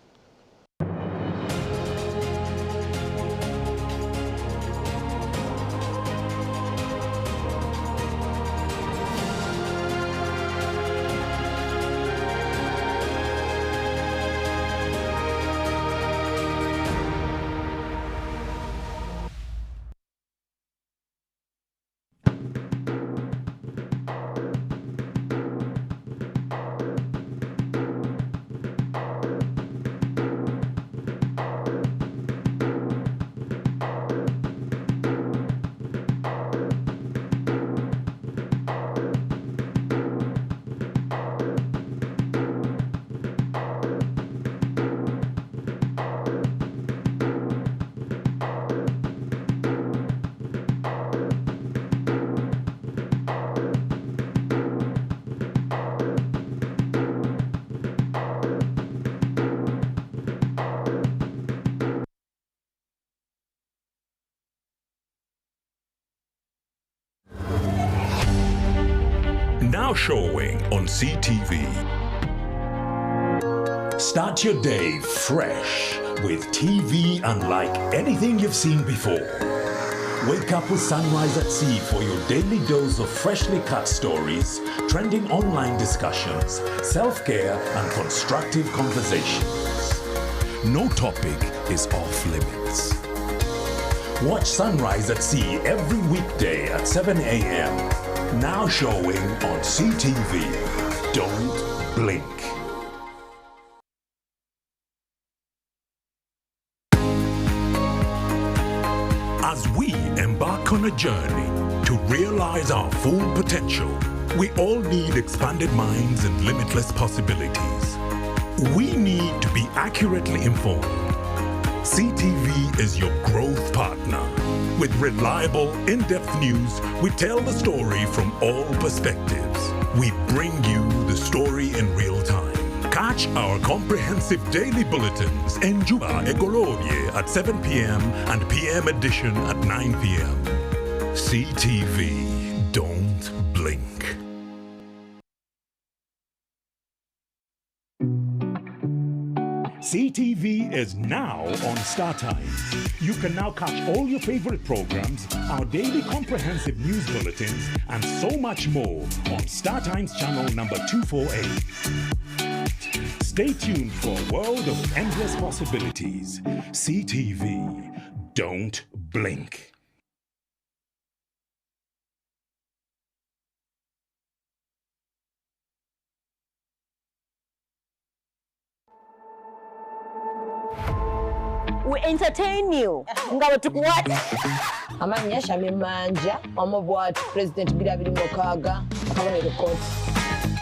Now showing on CTV. Start your day fresh with TV unlike anything you've seen before. Wake up with Sunrise at Sea for your daily dose of freshly cut stories, trending online discussions, self-care and constructive conversations. No topic is off limits. Watch Sunrise at Sea every weekday at 7 a.m. Now showing on CTV. Don't blink. As we embark on a journey to realize our full potential, we all need expanded minds and limitless possibilities. We need to be accurately informed. CTV is your growth partner. With reliable, in-depth news, we tell the story from all perspectives. We bring you the story in real time. Catch our comprehensive daily bulletins in Juba Egorovie at 7 p.m. and PM edition at 9 p.m. CTV, don't blink. CTV is now on StarTimes. You can now catch all your favorite programs, our daily comprehensive news bulletins, and so much more on StarTimes channel number 248. Stay tuned for a world of endless possibilities. CTV, don't blink. We entertain you. Ngawe tukuwati. Amanya Shamimanja, omobwati President Birabiri Mokaga, akabonero court.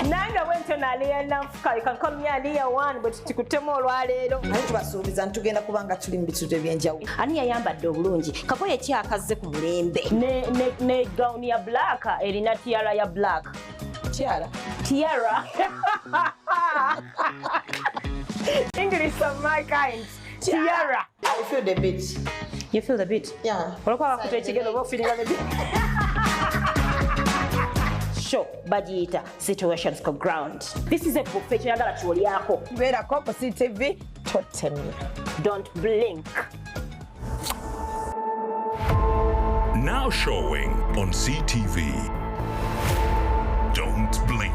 Nanga wento naliya nafuka ikankomya aliya one but tikutemo olwaleero. Ali tubasuubiza ntugenda kubanga tuli mu bitundu ebyenjawulo. Ani yayambadde obulungi. Kakoye kyakazze ku mulembe. Ne gown ya black erina tiara ya black. Tiara? Tiara. English of my kind. Tiara. I feel the beat. You feel the beat? Yeah. Olwokuba bakuta ekigendo oba ofiiringa the beat. Show bagiyita situations ko ground. This is a buffet kyagala kyolyako. Beerako ku CTV totemya. Don't blink. Now showing on CTV. Don't blink.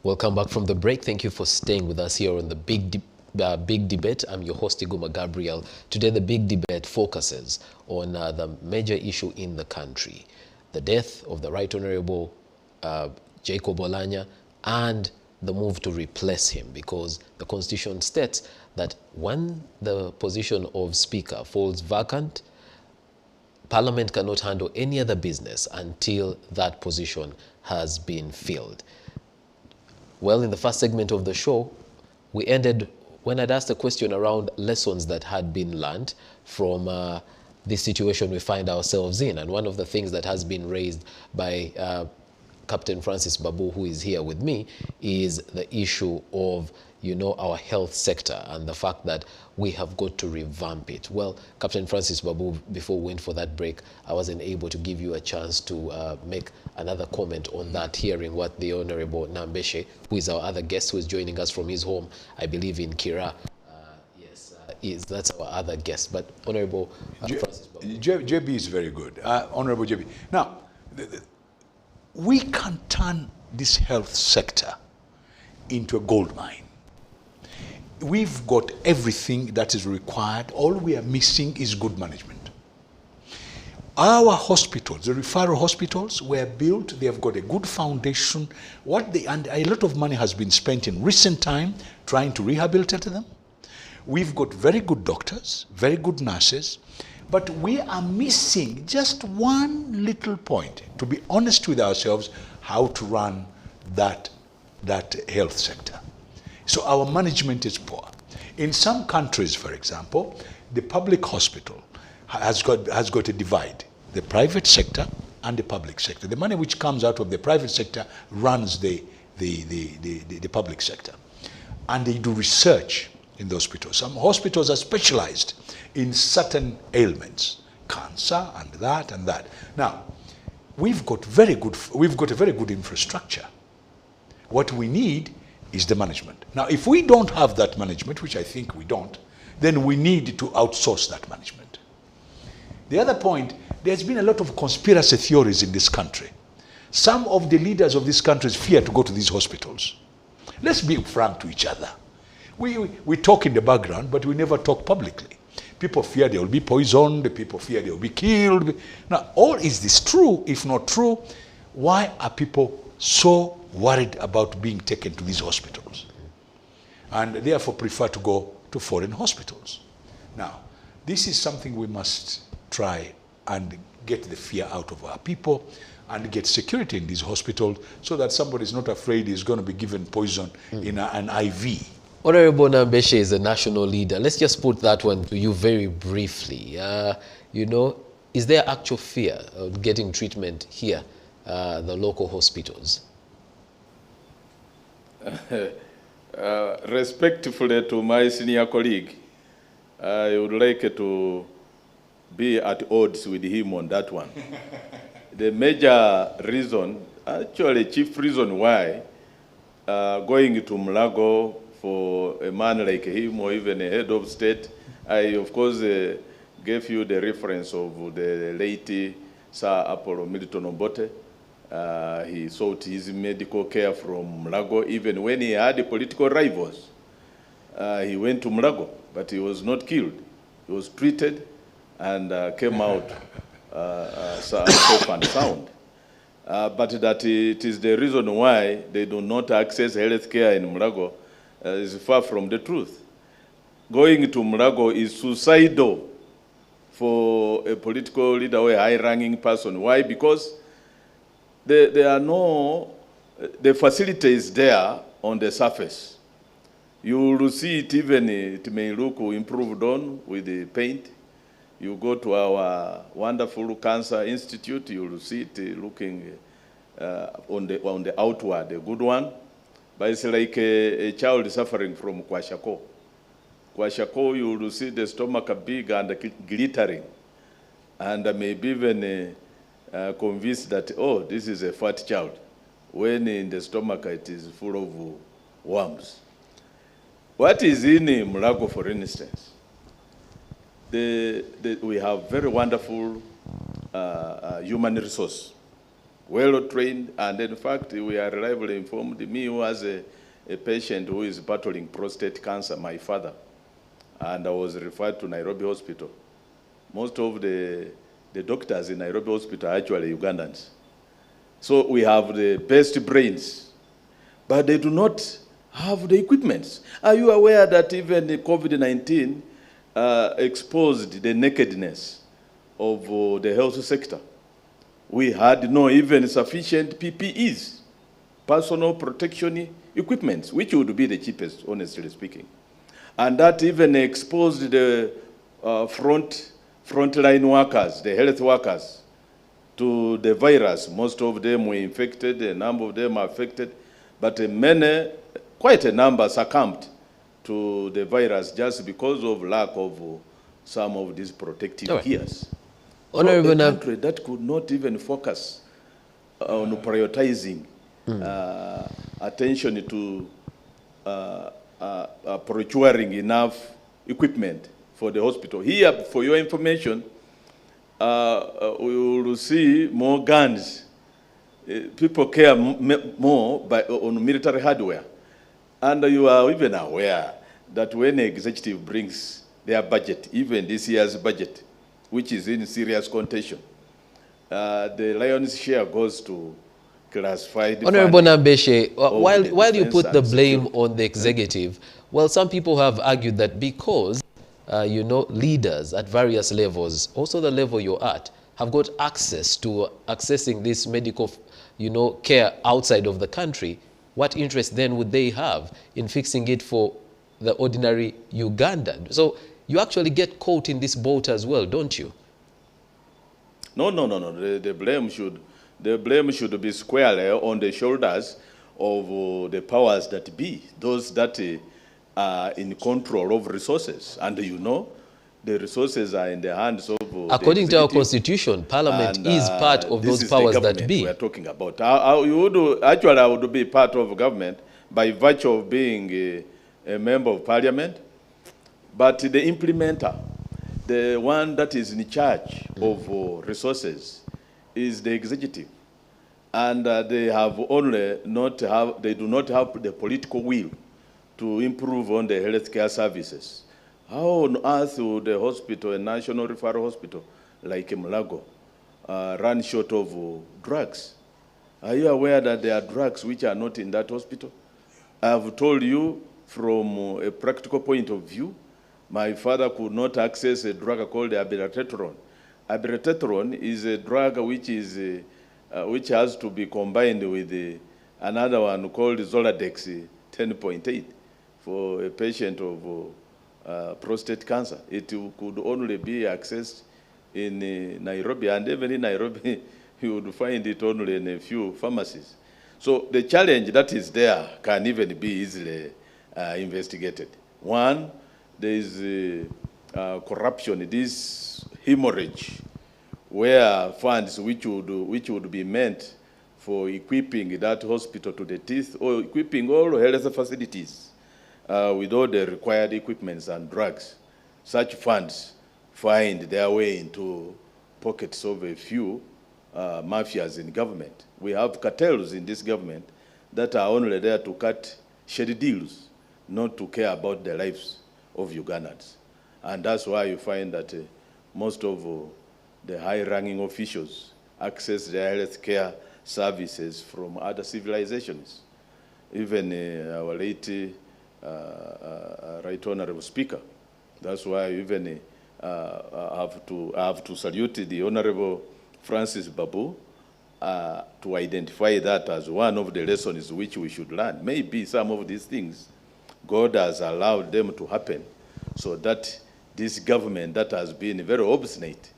Welcome back from the break. Thank you for staying with us here on the Big Debate. I'm your host, Iguma Gabriel. Today, the Big Debate focuses on the major issue in the country, the death of the Right Honorable Jacob Oulanyah and the move to replace him, because the Constitution states that when the position of Speaker falls vacant, Parliament cannot handle any other business until that position has been filled. Well, in the first segment of the show, we ended when I'd asked a question around lessons that had been learned from this situation we find ourselves in. And one of the things that has been raised by Captain Francis Babu, who is here with me, is the issue of, you know, our health sector and the fact that we have got to revamp it. Well, Captain Francis Babu, before we went for that break, I wasn't able to give you a chance to make another comment on that, hearing what the Honorable Nambeshe, who is our other guest, who is joining us from his home, I believe in Kira, that's our other guest. But Honorable Francis Babu. JB is very good. Honorable JB. Now, we can turn this health sector into a gold mine. We've got everything that is required. All we are missing is good management. Our hospitals, the referral hospitals, were built. They have got a good foundation. And a lot of money has been spent in recent time trying to rehabilitate them. We've got very good doctors, very good nurses, but we are missing just one little point, to be honest with ourselves, how to run that health sector. So our management is poor. In some countries, for example, the public hospital has got a divide, the private sector and the public sector. The money which comes out of the private sector runs the public sector. And they do research in the hospitals. Some hospitals are specialized in certain ailments, cancer and that and that. Now, we've got a very good infrastructure. What we need is the management. Now, if we don't have that management, which I think we don't, then we need to outsource that management. The other point, there's been a lot of conspiracy theories in this country. Some of the leaders of this country fear to go to these hospitals. Let's be frank to each other. We talk in the background, but we never talk publicly. People fear they will be poisoned, people fear they will be killed. Now, all is this true? If not true, why are people so worried about being taken to these hospitals? And therefore prefer to go to foreign hospitals. Now, this is something we must try and get the fear out of our people and get security in these hospitals so that somebody is not afraid he's going to be given poison in an IV. Honorable Nambeshe is a national leader. Let's just put that one to you very briefly. You know, is there actual fear of getting treatment here, the local hospitals? Respectfully to my senior colleague, I would like to be at odds with him on that one. The major reason, actually chief reason why going to Mulago for a man like him or even a head of state, I of course gave you the reference of the late Sir Apollo Milton Obote. He sought his medical care from Mulago even when he had political rivals. He went to Mulago, but he was not killed. He was treated and came out safe and sound. But that it is the reason why they do not access health care in Mulago is far from the truth. Going to Mulago is suicidal for a political leader or a high-ranking person. Why? Because there are no, the facility is there on the surface. You will see it even, it may look improved on with the paint. You go to our wonderful cancer institute, you will see it looking on the outward, a good one. But it's like a child suffering from kwashiorkor. Kwashiorkor, you will see the stomach big and glittering. And maybe even convinced that, oh, this is a fat child, when in the stomach it is full of worms. What is in Mulago, for instance? We have very wonderful human resource, well-trained, and in fact, we are reliably informed. Me, who has a patient who is battling prostate cancer, my father, and I was referred to Nairobi Hospital. Most of the doctors in Nairobi Hospital are actually Ugandans. So we have the best brains, but they do not have the equipment. Are you aware that even the COVID-19 exposed the nakedness of the health sector? We had no even sufficient PPEs, personal protection equipment, which would be the cheapest, honestly speaking. And that even exposed the frontline workers, the health workers, to the virus. Most of them were infected, a number of them are affected, but many, quite a number succumbed to the virus just because of lack of some of these protective gears. So a country that could not even focus on prioritizing attention to procuring enough equipment for the hospital. Here, for your information, we will see more guns. People care more on military hardware. And you are even aware that when the executive brings their budget, even this year's budget, which is in serious contention, the lion's share goes to classified. Honorable Nambeshe, while you put the blame on the executive, well, some people have argued that because, you know, leaders at various levels, also the level you're at, have got access to accessing this medical, you know, care outside of the country, what interest then would they have in fixing it for the ordinary Ugandan? So you actually get caught in this boat as well, don't you? No. The blame should be squarely on the shoulders of the powers that be, those that are in control of resources. And you know, the resources are in the hands of according to our constitution, Parliament is part of those powers that be. We are talking about. I would be part of government by virtue of being a member of Parliament, but the implementer, the one that is in charge of resources, is the executive, and they do not have the political will to improve on the healthcare services. How on earth would a hospital, a national referral hospital like Mulago, run short of drugs? Are you aware that there are drugs which are not in that hospital? I have told you from a practical point of view, my father could not access a drug called abiraterone. Abiraterone is a drug which has to be combined with another one called Zoladex 10.8 for a patient of prostate cancer. It could only be accessed in Nairobi, and even in Nairobi, you would find it only in a few pharmacies. So the challenge that is there can even be easily investigated. One, there is corruption, this hemorrhage, where funds which would be meant for equipping that hospital to the teeth or equipping all health facilities with all the required equipments and drugs, such funds find their way into pockets of a few mafias in government. We have cartels in this government that are only there to cut shady deals, not to care about the lives of Ugandans. And that's why you find that most of the high-ranking officials access their health care services from other civilizations. Even our late Right Honorable Speaker. That's why even I have to salute the Honorable Francis Babu to identify that as one of the lessons which we should learn. Maybe some of these things God has allowed them to happen so that this government that has been very obstinate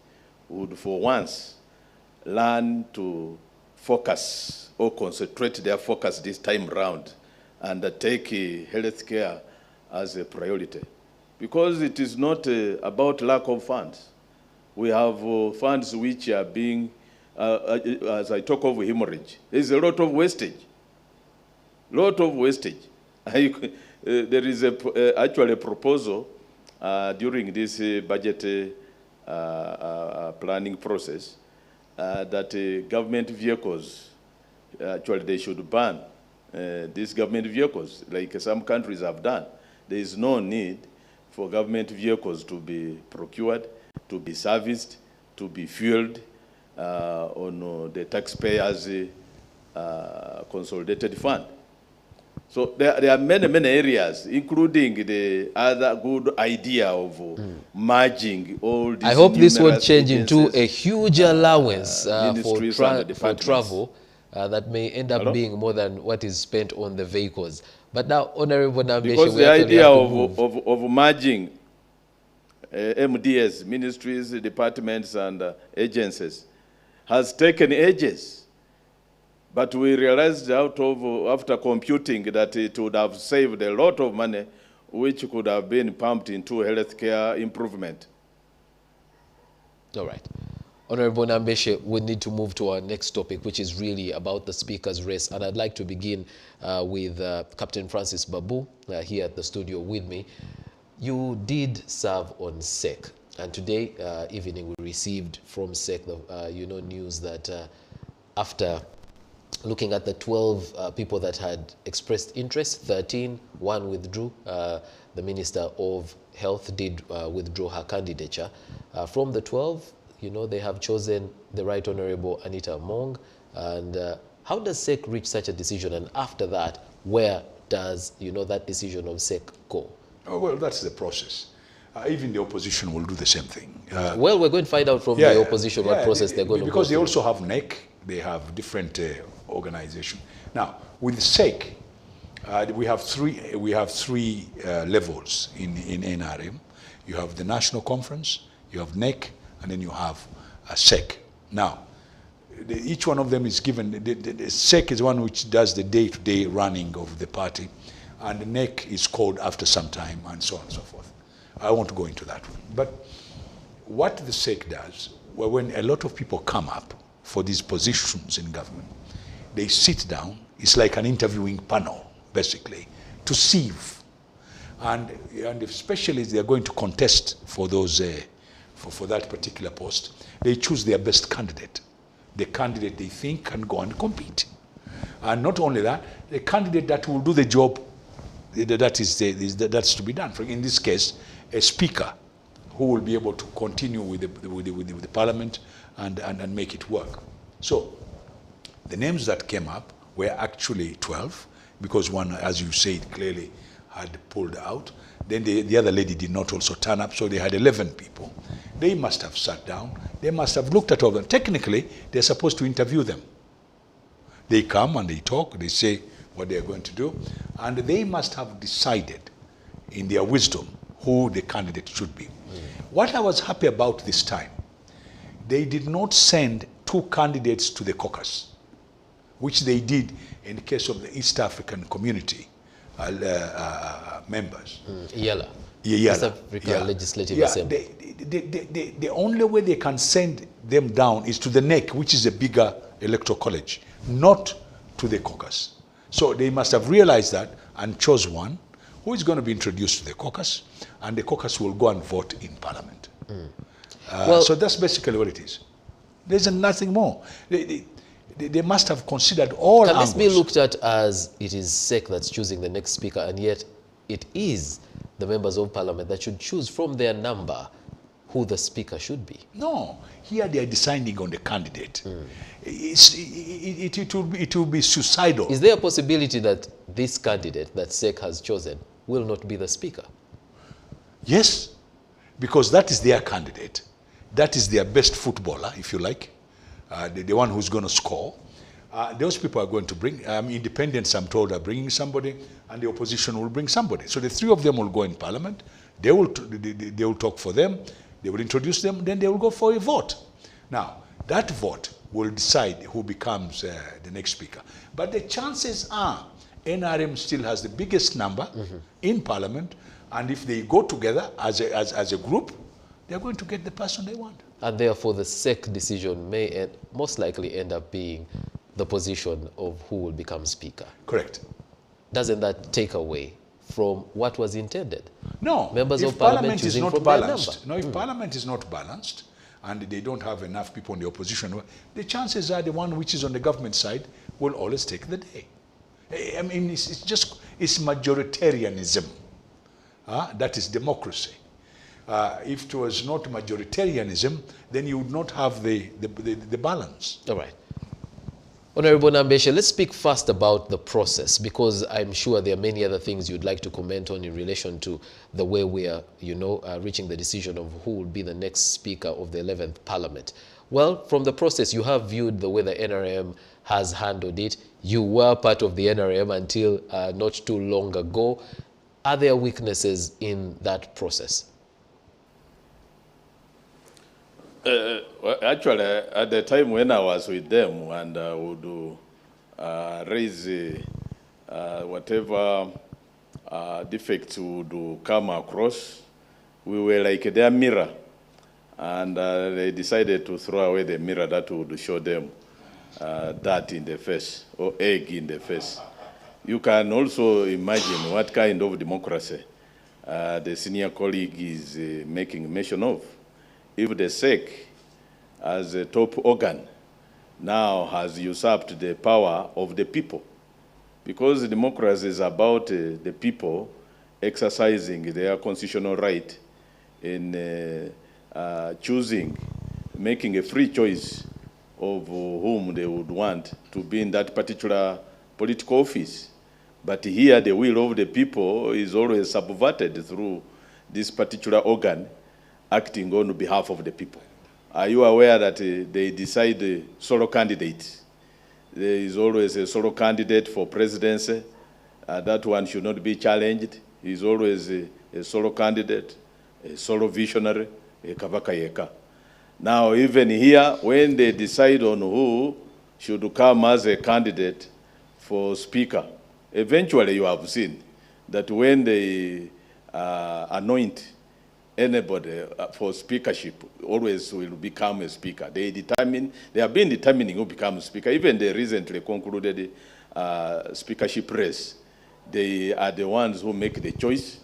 would for once learn to focus or concentrate their focus this time round and take health care as a priority. Because it is not about lack of funds. We have funds which are being, as I talk of hemorrhage, there's a lot of wastage. There is actually a proposal during this budget planning process that government vehicles, actually they should ban these government vehicles, like some countries have done. There is no need for government vehicles to be procured, to be serviced, to be fueled on the taxpayers' consolidated fund. So there are many areas, including the other good idea of merging all these. I hope this will change into a huge allowance for travel that may end up being more than what is spent on the vehicles. But now, Honorable Nambeshe, because the idea of merging MDS, ministries, departments, and agencies, has taken ages. But we realized after computing that it would have saved a lot of money, which could have been pumped into healthcare improvement. All right. Honorable Nambeshe, we need to move to our next topic, which is really about the Speaker's race. And I'd like to begin with Captain Francis Babu here at the studio with me. You did serve on SEC. And today evening we received from SEC the news that after looking at the 12 people that had expressed interest, 13, one withdrew. The Minister of Health did withdraw her candidature. From the 12, they have chosen the Right Honorable Anita Among. And how does SEC reach such a decision? And after that, where does, that decision of SEC go? Oh, well, that's the process. Even the opposition will do the same thing. Well, we're going to find out from the opposition what process they're going to go through. Because they also have NEC, they have different organization. Now, with SEC, we have three levels in NRM. You have the National Conference, you have NEC, and then you have SEC. Now, each one of them is given, the SEC is one which does the day-to-day running of the party, and the NEC is called after some time, and so on and so forth. I won't go into that one. But what the SEC does, well, when a lot of people come up for these positions in government, they sit down, it's like an interviewing panel, basically, to sieve. And especially if they're going to contest for those, for that particular post, they choose their best candidate, the candidate they think can go and compete. And not only that, the candidate that will do the job that's to be done. In this case, a speaker who will be able to continue with the parliament and make it work. So the names that came up were actually 12, because one, as you said, clearly had pulled out. Then the other lady did not also turn up, so they had 11 people. They must have sat down. They must have looked at all of them. Technically, they're supposed to interview them. They come and they talk, they say what they're going to do, and they must have decided in their wisdom who the candidate should be. What I was happy about this time, they did not send 2 candidates to the caucus, which they did in the case of the East African community members. EALA. East Africa Legislative Assembly. The only way they can send them down is to the NEC, which is a bigger electoral college, not to the caucus. So they must have realized that and chose one who is going to be introduced to the caucus, and the caucus will go and vote in parliament. So that's basically what it is. There's nothing more. They must have considered all angles. Can this be looked at as it is SEC that's choosing the next speaker, and yet it is the members of parliament that should choose from their number who the speaker should be? No, here they are deciding on the candidate. It will be suicidal. Is there a possibility that this candidate that SEC has chosen will not be the speaker? Yes, because that is their candidate. That is their best footballer, if you like, the one who's going to score. Those people are going to bring, independents, I'm told, are bringing somebody, and the opposition will bring somebody. So the 3 of them will go in parliament. They will talk for them. They will introduce them. Then they will go for a vote. Now, that vote will decide who becomes the next speaker. But the chances are NRM still has the biggest number in parliament, and if they go together as a group, they're going to get the person they want. And therefore, the SEC decision may most likely end up being the position of who will become speaker. Correct. Doesn't that take away from what was intended? No. Members of parliament choosing from their number. No, if parliament is not balanced and they don't have enough people in the opposition, the chances are the one which is on the government side will always take the day. I mean, it's majoritarianism. That is democracy. If it was not majoritarianism, then you would not have the balance. All right. Honorable Nambeshe, let's speak first about the process, because I'm sure there are many other things you'd like to comment on in relation to the way we are, reaching the decision of who will be the next Speaker of the 11th Parliament. Well, from the process, you have viewed the way the NRM has handled it. You were part of the NRM until not too long ago. Are there weaknesses in that process? Well, actually, at the time when I was with them and would raise whatever defects would come across, we were like their mirror. And they decided to throw away the mirror that would show them dirt in the face or egg in the face. You can also imagine what kind of democracy the senior colleague is making mention of. If the SEC, as a top organ, now has usurped the power of the people, because democracy is about the people exercising their constitutional right in choosing, making a free choice of whom they would want to be in that particular political office. But here the will of the people is always subverted through this particular organ acting on behalf of the people. Are you aware that they decide solo candidates? There is always a solo candidate for presidency. That one should not be challenged. He is always a solo candidate, a solo visionary, a kavaka yeka. Now, even here, when they decide on who should come as a candidate for speaker, eventually you have seen that when they anoint anybody for speakership, always will become a speaker. They have been determining who becomes speaker. Even the recently concluded speakership race, they are the ones who make the choice.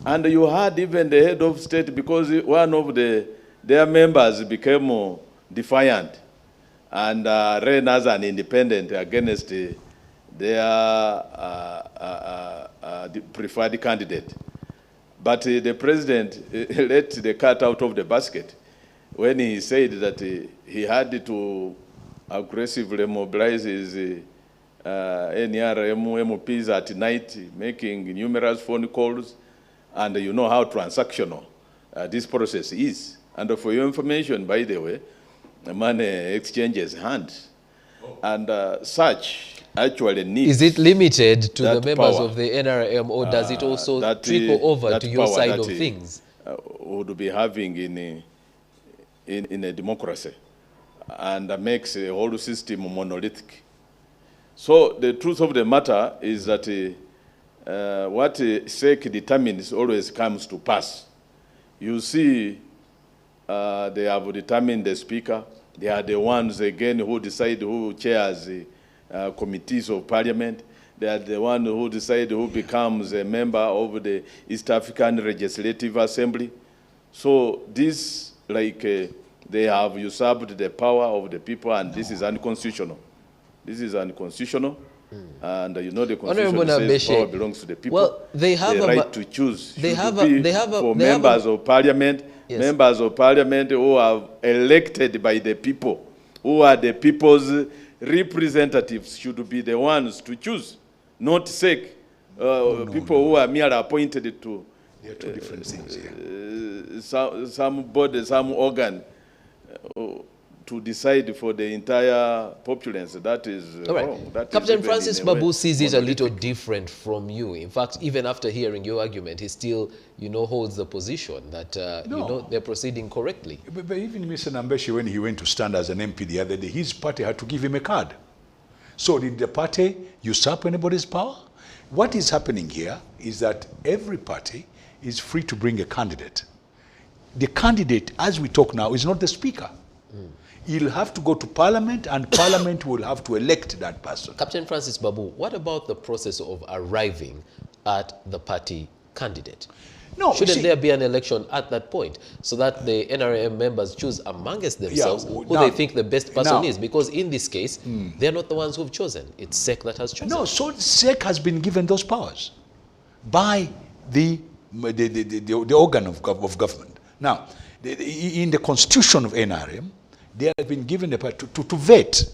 And you had even the head of state, because one of their members became defiant and ran as an independent against their preferred candidate. But the president let the cat out of the basket when he said that he had to aggressively mobilize his NRM MPs at night, making numerous phone calls, and you know how transactional this process is. And for your information, by the way, the money exchanges hands, and such actually needs. Is it limited to the members power of the NRM, or does it also trickle over to your side of things? Would be having in a democracy, and makes a whole system monolithic. So the truth of the matter is that what SEC determines always comes to pass. You see, they have determined the speaker. They are the ones, again, who decide who chairs committees of parliament. They are the one who decide who becomes a member of the East African Legislative Assembly. So this, they have usurped the power of the people, and this is unconstitutional. This is unconstitutional. And you know the Constitution says power belongs to the people. Well, they have the right to choose. Members of parliament, yes, members of parliament who are elected by the people, who are the people's representatives, should be the ones to choose, not SEC, people who are merely appointed to. There are two different things here. Some body, some organ, to decide for the entire populace. That is wrong. That Captain Francis Babu sees it a little different from you. In fact, even after hearing your argument, he still, holds the position that, they're proceeding correctly. But even Mr. Nambeshe, when he went to stand as an MP the other day, his party had to give him a card. So did the party usurp anybody's power? What is happening here is that every party is free to bring a candidate. The candidate, as we talk now, is not the speaker. He'll have to go to Parliament, and Parliament will have to elect that person. Captain Francis Babu, what about the process of arriving at the party candidate? No, Shouldn't there be an election at that point so that the NRM members choose amongst themselves who they think the best person is? Because in this case, they're not the ones who've chosen. It's SEC that has chosen. No, so SEC has been given those powers by the organ of government. Now, in the constitution of NRM, they have been given the power to vet.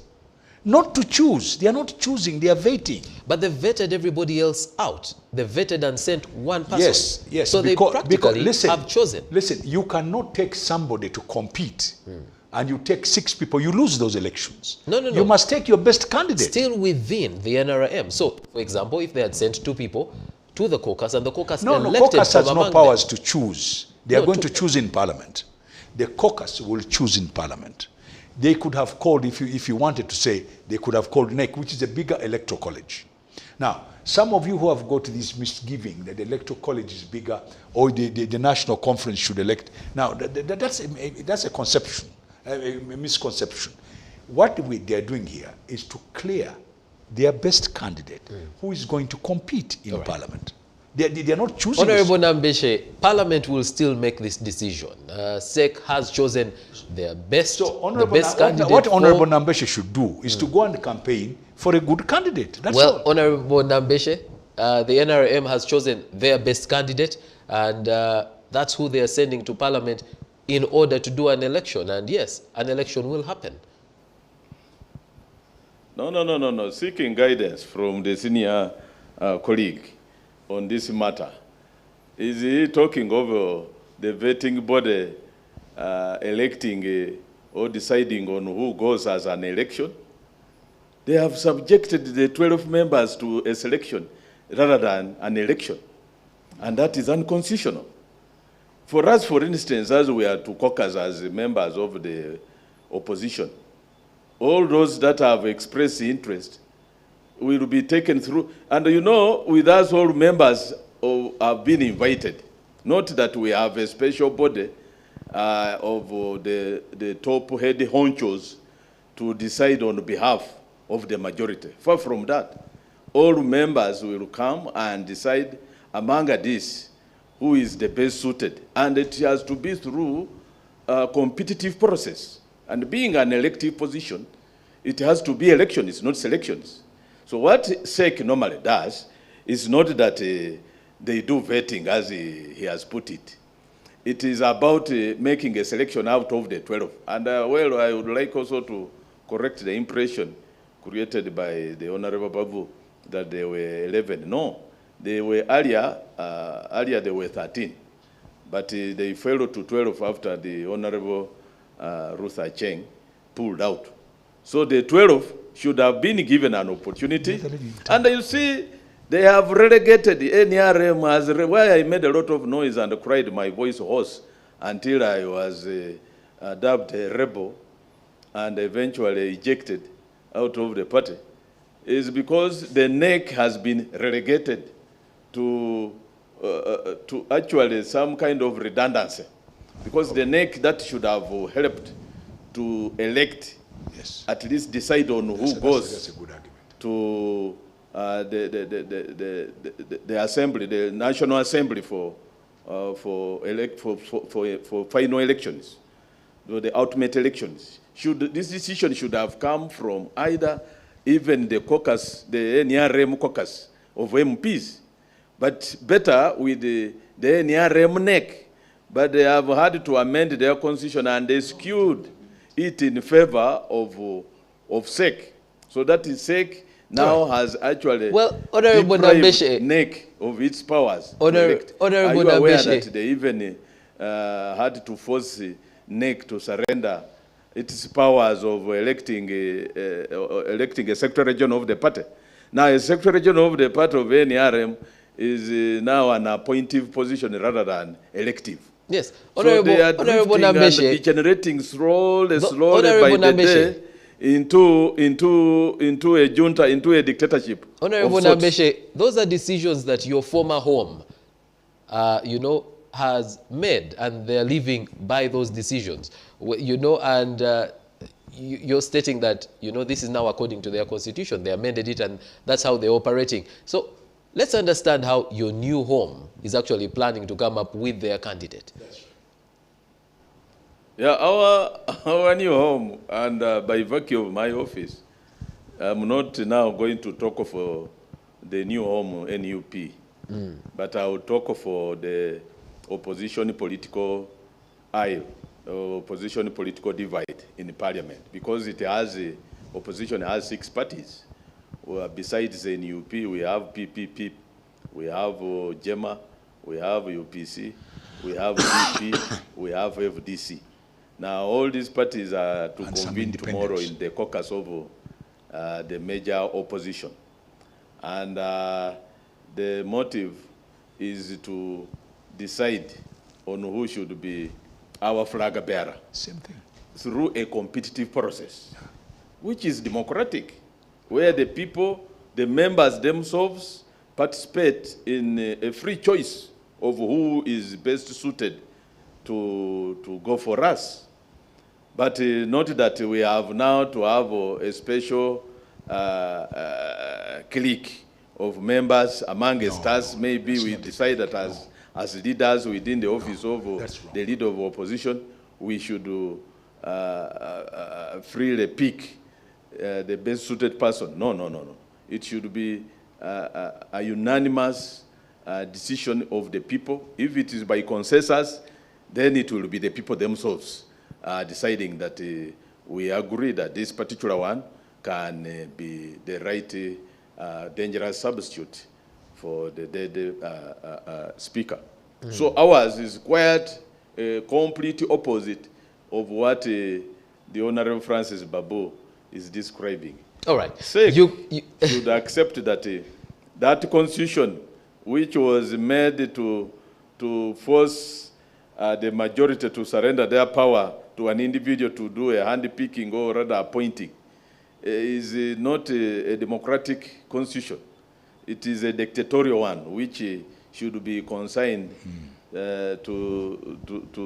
not to choose. They are not choosing, they are vetting. But they vetted everybody else out. They vetted and sent one person. Yes, yes. So they practically have chosen. Listen, you cannot take somebody to compete and you take 6 people, you lose those elections. No. You must take your best candidate. Still within the NRM. So, for example, if they had sent 2 people to the caucus and the caucus elected caucus has from no among powers them. to choose. They are going to choose in parliament. The caucus will choose in parliament. They could have called, if you wanted to say, they could have called NEC, which is a bigger electoral college. Now, some of you who have got this misgiving that the electoral college is bigger or the national conference should elect. Now, that's a conception, a misconception. What they are doing here is to clear their best candidate who is going to compete in parliament. They are not choosing. Honorable Nambeshe, Parliament will still make this decision. SEC has chosen their best, the best candidate. What Honorable Nambeshe should do is to go and campaign for a good candidate. That's all. Honorable Nambeshe, the NRM has chosen their best candidate, and that's who they are sending to Parliament in order to do an election. And yes, an election will happen. No. Seeking guidance from the senior colleague on this matter. Is he talking of the vetting body electing or deciding on who goes as an election? They have subjected the 12 members to a selection rather than an election. And that is unconstitutional. For us, for instance, as we are to caucus as members of the opposition, all those that have expressed interest will be taken through. And you know, with us all members have been invited. Not that we have a special body of the top head honchos to decide on behalf of the majority. Far from that. All members will come and decide among these who is the best suited. And it has to be through a competitive process. And being an elective position, it has to be elections, not selections. So what SEC normally does is not that they do vetting as he has put it. It is about making a selection out of the 12. And well, I would like also to correct the impression created by the Honorable Babu that they were 11. No, they were earlier they were 13. But they fell to 12 after the Honorable Ruth Acheng pulled out. So the 12 should have been given an opportunity. And you see, they have relegated the NRM as why I made a lot of noise and cried my voice hoarse until I was dubbed a rebel and eventually ejected out of the party, is because the NEC has been relegated to actually some kind of redundancy. Because the NEC that should have helped to elect, at least decide on who goes to the assembly, the National Assembly for final elections, the ultimate elections. This decision should have come from either even the caucus, the NRM caucus of MPs, but better with the NRM NEC. But they have had to amend their constitution and they skewed it in favor of SEC. So that is SEC now has actually deprived NEC of its powers. Are you aware that they even had to force NEC to surrender its powers of electing a secretary general of the party? Now, a secretary general of the party of NRM is now an appointive position rather than elective. Yes, so they are drifting and degenerating slowly by the day into a junta, into a dictatorship. Honorable Nambeshe, those are decisions that your former home, has made, and they're living by those decisions. And you're stating that, this is now according to their constitution. They amended it, and that's how they're operating. So let's understand how your new home is actually planning to come up with their candidate. That's right. Yeah, our new home, and by virtue of my office, I'm not now going to talk for the new home NUP, but I will talk for the opposition political aisle, opposition political divide in the parliament, because it has opposition has 6 parties. Well, besides the NUP, we have PPP, we have GEMA, we have UPC, we have DP, we have FDC. Now, all these parties are to convene tomorrow in the caucus of the major opposition. And the motive is to decide on who should be our flag bearer. Same thing. Through a competitive process, which is democratic, where the people, the members themselves, participate in a free choice of who is best suited to go for us. But not that we have now to have a special clique of members amongst us. Maybe we decide that as leaders within the office of the leader of opposition, we should freely pick the best suited person. No. It should be a unanimous decision of the people. If it is by consensus, then it will be the people themselves deciding that we agree that this particular one can be the right dangerous substitute for the speaker. So ours is quite a complete opposite of what the Honorable Francis Babu is describing. All right. SEC should accept that that constitution, which was made to force the majority to surrender their power to an individual to do a hand-picking or rather appointing, is not a democratic constitution. It is a dictatorial one, which should be consigned to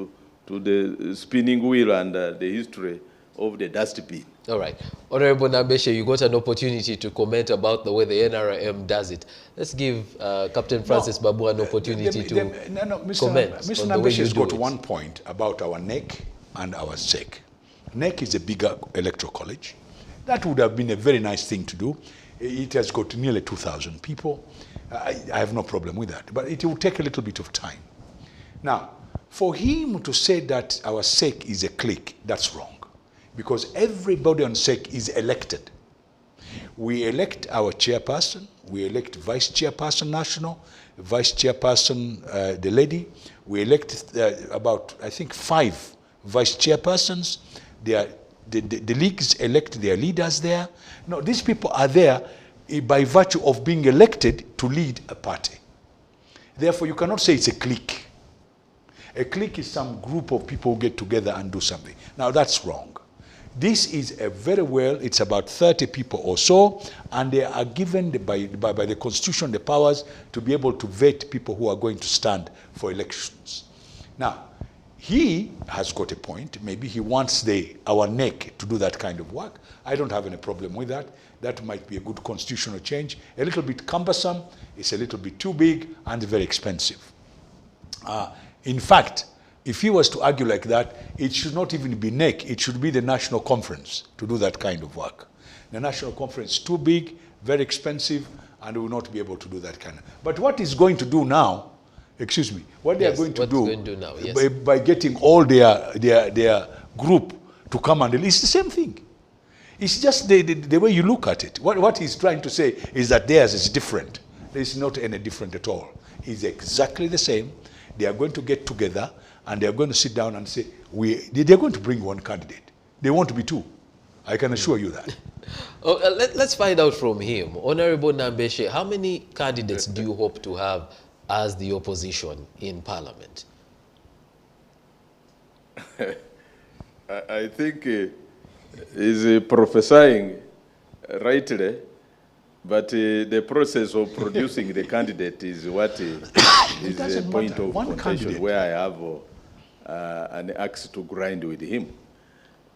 the spinning wheel and the history of the dustbin. All right. Honorable Nambeshe, you got an opportunity to comment about the way the NRM does it. Let's give Captain Francis Babu an opportunity to comment. Mr. Nambeshe has got one point about our NEC and our SEC. NEC is a bigger electoral college. That would have been a very nice thing to do. It has got nearly 2,000 people. I have no problem with that, but it will take a little bit of time. Now, for him to say that our SEC is a clique, that's wrong. Because everybody on SEC is elected. We elect our chairperson, we elect vice chairperson national, vice chairperson the lady. We elect about, I think, 5 vice chairpersons. The leagues elect their leaders there. No, these people are there by virtue of being elected to lead a party. Therefore, you cannot say it's a clique. A clique is some group of people who get together and do something. Now, that's wrong. This is a very well, it's about 30 people or so, and they are given by the Constitution the powers to be able to vet people who are going to stand for elections. Now, he has got a point. Maybe he wants our NEC to do that kind of work. I don't have any problem with that. That might be a good constitutional change. A little bit cumbersome, it's a little bit too big, and very expensive. In fact, if he was to argue like that, it should not even be NEC, it should be the National Conference to do that kind of work. The National Conference is too big, very expensive, and will not be able to do that kind of. But what he's going to do now, what they are going to do now, yes. by getting all their group to come and it's the same thing. It's just the way you look at it. What he's trying to say is that theirs is different. It's not any different at all. It's exactly the same. They are going to get together and they are going to sit down and say, they're going to bring one candidate. They won't be 2. I can assure you that. Let's find out from him. Honorable Nambeshe, how many candidates do you hope to have as the opposition in Parliament? I think he's prophesying rightly, but the process of producing the candidate is what is a point of contention where I have an axe to grind with him.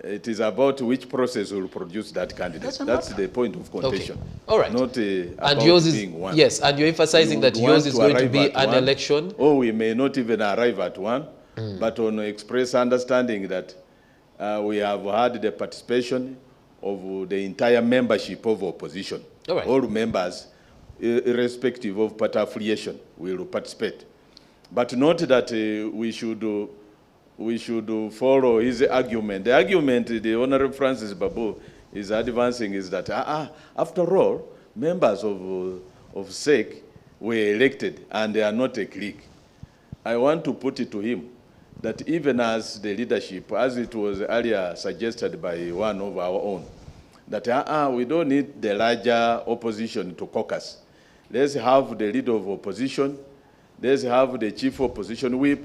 It is about which process will produce that candidate. That's the point of contention. Okay. All right. Not and yours is being one. Yes, and you're emphasizing that yours is going to be an election. Or we may not even arrive at one, but on express understanding that we have had the participation of the entire membership of opposition. All right. All members, irrespective of party affiliation, will participate. But not that we should follow his argument. The argument the Honorable Francis Babu is advancing is that, after all, members of SEC were elected and they are not a clique. I want to put it to him that even as the leadership, as it was earlier suggested by one of our own, that we don't need the larger opposition to caucus. Let's have the leader of opposition, let's have the chief opposition whip,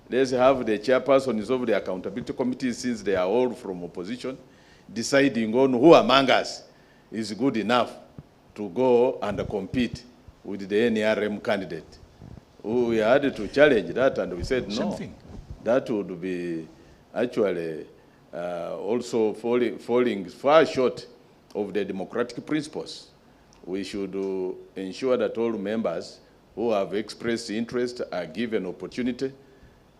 let's have the chairpersons of the accountability committee, since they are all from opposition, deciding on who among us is good enough to go and compete with the NRM candidate. We had to challenge that, and we said no. That would be actually also falling far short of the democratic principles. We should ensure that all members who have expressed interest are given opportunity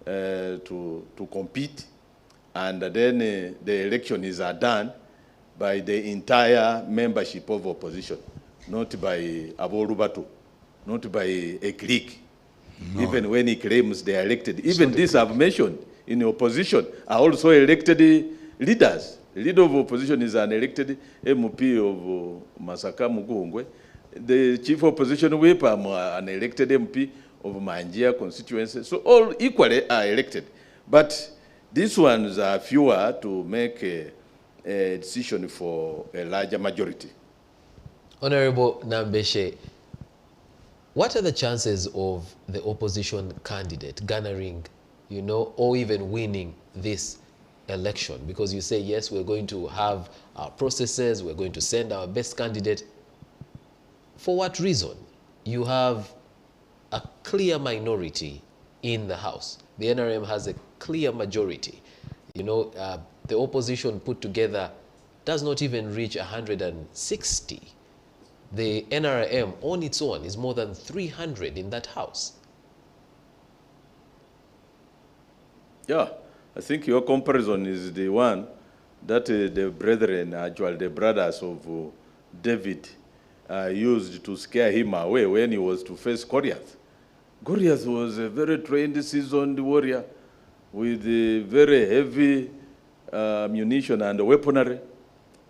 to compete, and then the election is done by the entire membership of opposition, not by Aborubatu, not by a clique. No. Even when he claims they are elected. Even this I've mentioned in the opposition are also elected leaders. The leader of opposition is an elected MP of Masaka Mugungwe. The chief opposition whip, I'm an elected MP of Manjia constituency. So all equally are elected. But these ones are fewer to make a decision for a larger majority. Honorable Nambeshe, what are the chances of the opposition candidate garnering, or even winning this election? Because you say, yes, we're going to have our processes, we're going to send our best candidate. For what reason? You have a clear minority in the House. The NRM has a clear majority. The opposition put together does not even reach 160. The NRM on its own is more than 300 in that House. Yeah, I think your comparison is the one that the brethren, actually the brothers of David, used to scare him away when he was to face Goliath. Goliath was a very trained, seasoned warrior with very heavy ammunition and weaponry.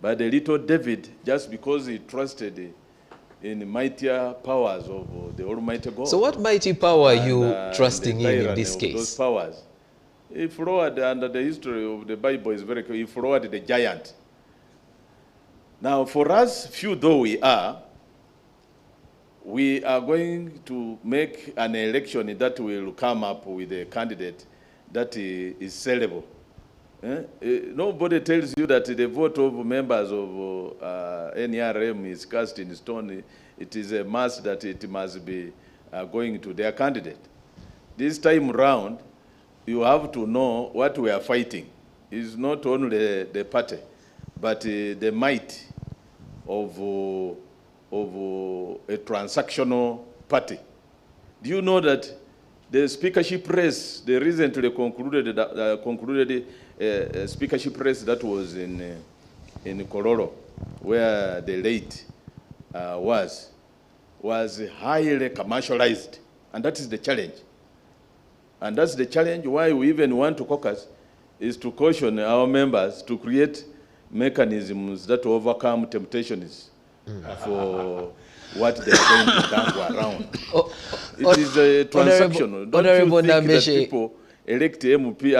But the little David, just because he trusted in mightier powers of the Almighty God. So what mighty power are you trusting in this case? Those powers. He followed, under the history of the Bible is very clear, he followed the giant. Now, for us, few though we are going to make an election that will come up with a candidate that is sellable. Nobody tells you that the vote of members of NRM is cast in stone. It is a must that it must be going to their candidate. This time round, you have to know what we are fighting. It's not only the party, but the might of a transactional party. Do you know that the speakership race, they recently concluded a speakership race that was in Kororo, where the late was highly commercialized, and that is the challenge. And that's the challenge why we even want to caucus, is to caution our members to create mechanisms that overcome temptations for what they are going to dangle around. It is a transactional. Don't you think that people elect MP,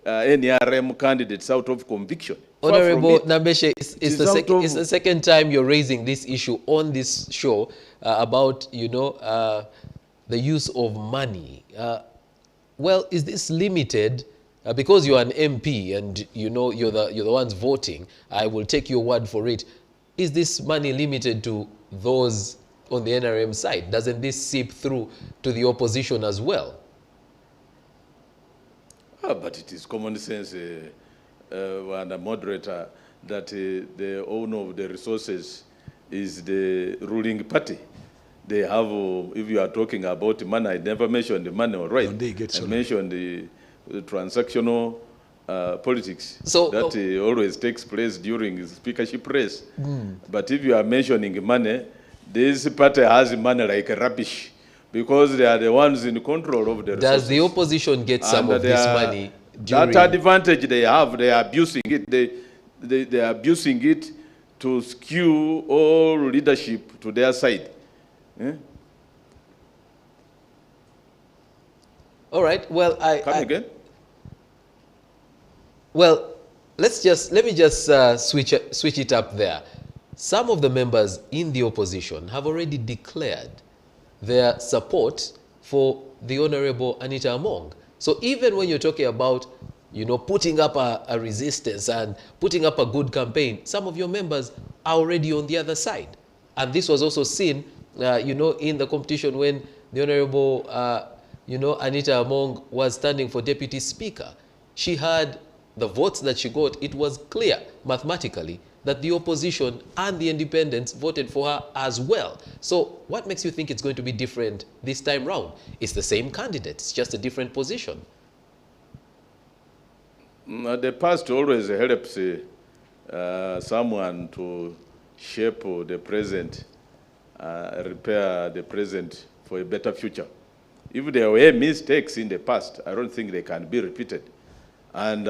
NRM candidates out of conviction? Honorable Nambeshe, it's the second time you're raising this issue on this show about, the use of money. Well, is this limited? Because you're an MP and you're the ones voting, I will take your word for it. Is this money limited to those on the NRM side? Doesn't this seep through to the opposition as well? But it is common sense and a moderator that the owner of the resources is the ruling party. They have, if you are talking about money, I never mentioned the money, all right. I mentioned the transactional politics that always takes place during the speakership race. But if you are mentioning money, this party has money like rubbish because they are the ones in control of the resources. Does the opposition get some of this money? That advantage they have, they are abusing it. they are abusing it to skew all leadership to their side. All right. Well, Come again? Well, let me just switch it up there. Some of the members in the opposition have already declared their support for the Honorable Anita Among. So even when you're talking about, you know, putting up a resistance and putting up a good campaign, some of your members are already on the other side. And this was also seen, you know, in the competition when the Honorable, you know, Anita Among was standing for Deputy Speaker. She had the votes that she got. It was clear mathematically that the opposition and the independents voted for her as well. So what makes you think it's going to be different this time round? It's the same candidate, it's just a different position. The past always helps someone to shape the present, repair the present for a better future. If there were mistakes in the past, I don't think they can be repeated. And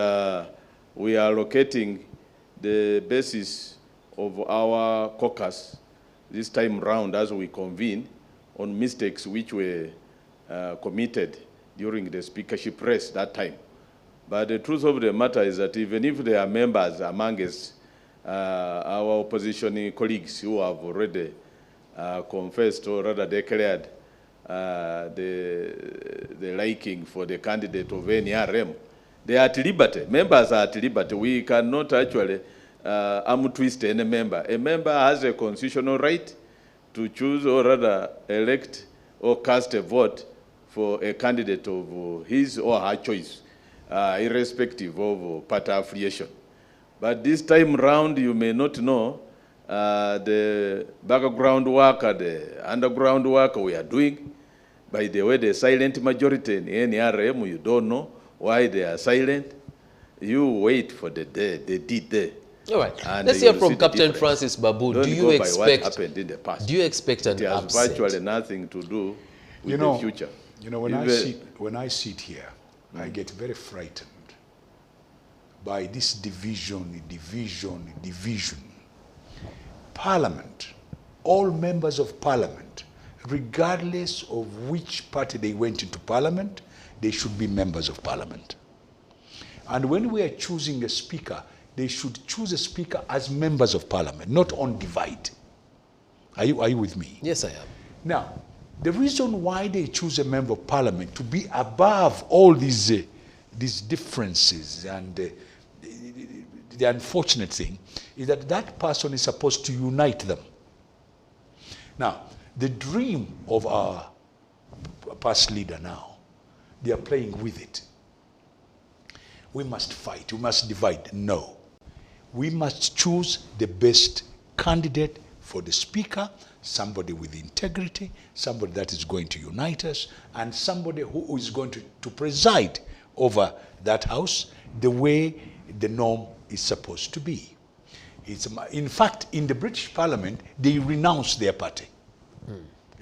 we are locating the basis of our caucus this time round as we convene on mistakes which were committed during the speakership race that time. But the truth of the matter is that even if there are members among us, our opposition colleagues who have already confessed or rather declared the liking for the candidate of NRM, they are at liberty. Members are at liberty. We cannot actually arm twist any member. A member has a constitutional right to choose or rather elect or cast a vote for a candidate of his or her choice, irrespective of party affiliation. But this time round, you may not know the background work, the underground work we are doing. By the way, the silent majority in NRM, you don't know why they are silent. You wait for the day, they did there. All right. Let's hear from Captain Francis Babu. Don't do you go expect by what happened in the past? Do you expect an upset? It has upset? virtually nothing to do with the future. You know, when I sit here, I get very frightened by this division. Parliament, all members of Parliament, regardless of which party they went into Parliament, they should be members of Parliament. And when we are choosing a speaker, they should choose a speaker as members of Parliament, not on divide. Are you with me? Yes, I am. Now, the reason why they choose a member of Parliament to be above all these differences and the unfortunate thing is that that person is supposed to unite them. Now, the dream of our past leader now, they are playing with it. We must fight, we must divide. No. We must choose the best candidate for the speaker, somebody with integrity, somebody that is going to unite us, and somebody who is going to preside over that house the way the norm is supposed to be. In fact, in the British Parliament, they renounce their party.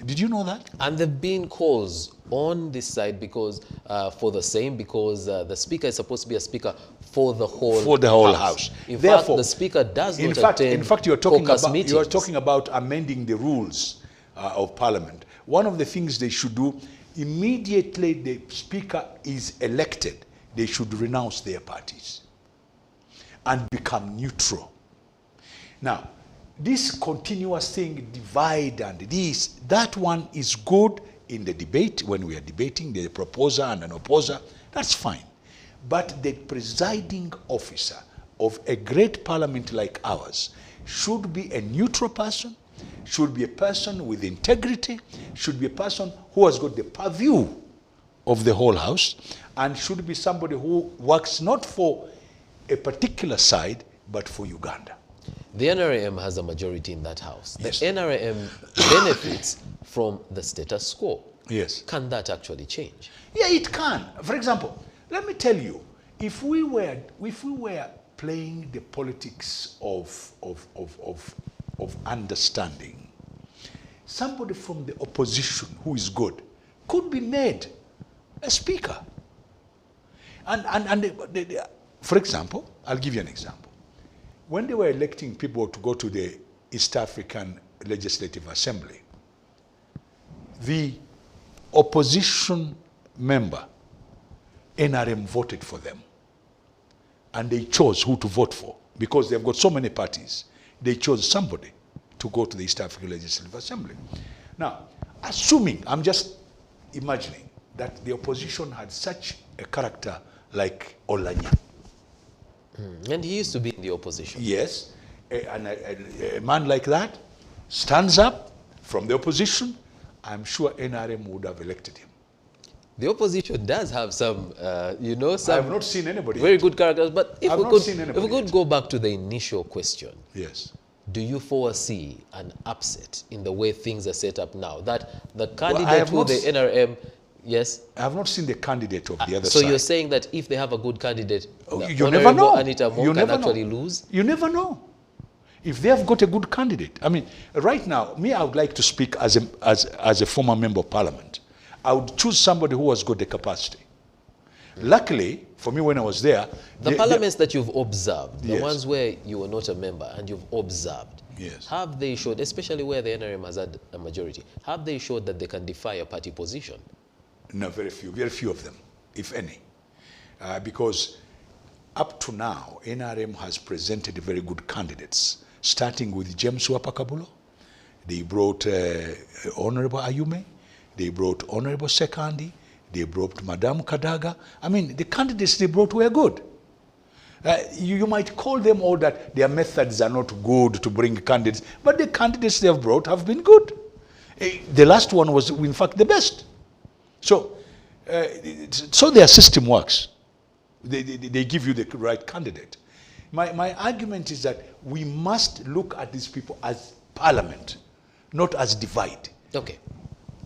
Did you know that? And there have been calls on this side because for the same, because the speaker is supposed to be a speaker for the whole house. In fact, the speaker does not attend. In fact, you are talking about amending the rules of Parliament. One of the things they should do immediately the speaker is elected, they should renounce their parties and become neutral. Now, this continuous thing, divide and that one is good in the debate when we are debating, the proposer and an opposer, that's fine. But the presiding officer of a great parliament like ours should be a neutral person, should be a person with integrity, should be a person who has got the purview of the whole house, and should be somebody who works not for a particular side, but for Uganda. The NRM has a majority in that house. Yes. The NRM benefits from the status quo. Yes. Can that actually change? Yeah, it can. For example, let me tell you, if we were playing the politics of understanding, somebody from the opposition who is good could be made a speaker. And for example, I'll give you an example. when they were electing people to go to the East African Legislative Assembly, the opposition member, NRM, voted for them. And they chose who to vote for. Because they've got so many parties, they chose somebody to go to the East African Legislative Assembly. Now, assuming, I'm just imagining, that the opposition had such a character like Olanya. And he used to be in the opposition. Yes, a man like that stands up from the opposition, I'm sure NRM would have elected him. The opposition does have some, you know, some... I have not seen anybody very yet. good characters, but if we could go back to the initial question. Yes. Do you foresee an upset in the way things are set up now? That the candidate who the NRM... Yes? I have not seen the candidate of the other so side. you're saying that if they have a good candidate, you never know. Anita Moore can actually lose? You never know. If they have got a good candidate. I mean, right now, I would like to speak as a former member of parliament. I would choose somebody who has got the capacity. Luckily, for me when I was there... The parliaments that you've observed, the yes. ones where you were not a member and you've observed, yes. have they showed, especially where the NRM has had a majority, have they showed that they can defy a party position? No, very few of them, if any. Because up to now, NRM has presented very good candidates, starting with James Wapakabulo. They brought Honorable Ayume. They brought Honorable Sekandi. They brought Madame Kadaga. I mean, the candidates they brought were good. You might call them all that their methods are not good to bring candidates, but the candidates they have brought have been good. The last one was, in fact, the best. So their system works. They give you the right candidate. My argument is that we must look at these people as parliament, not as divide. Okay.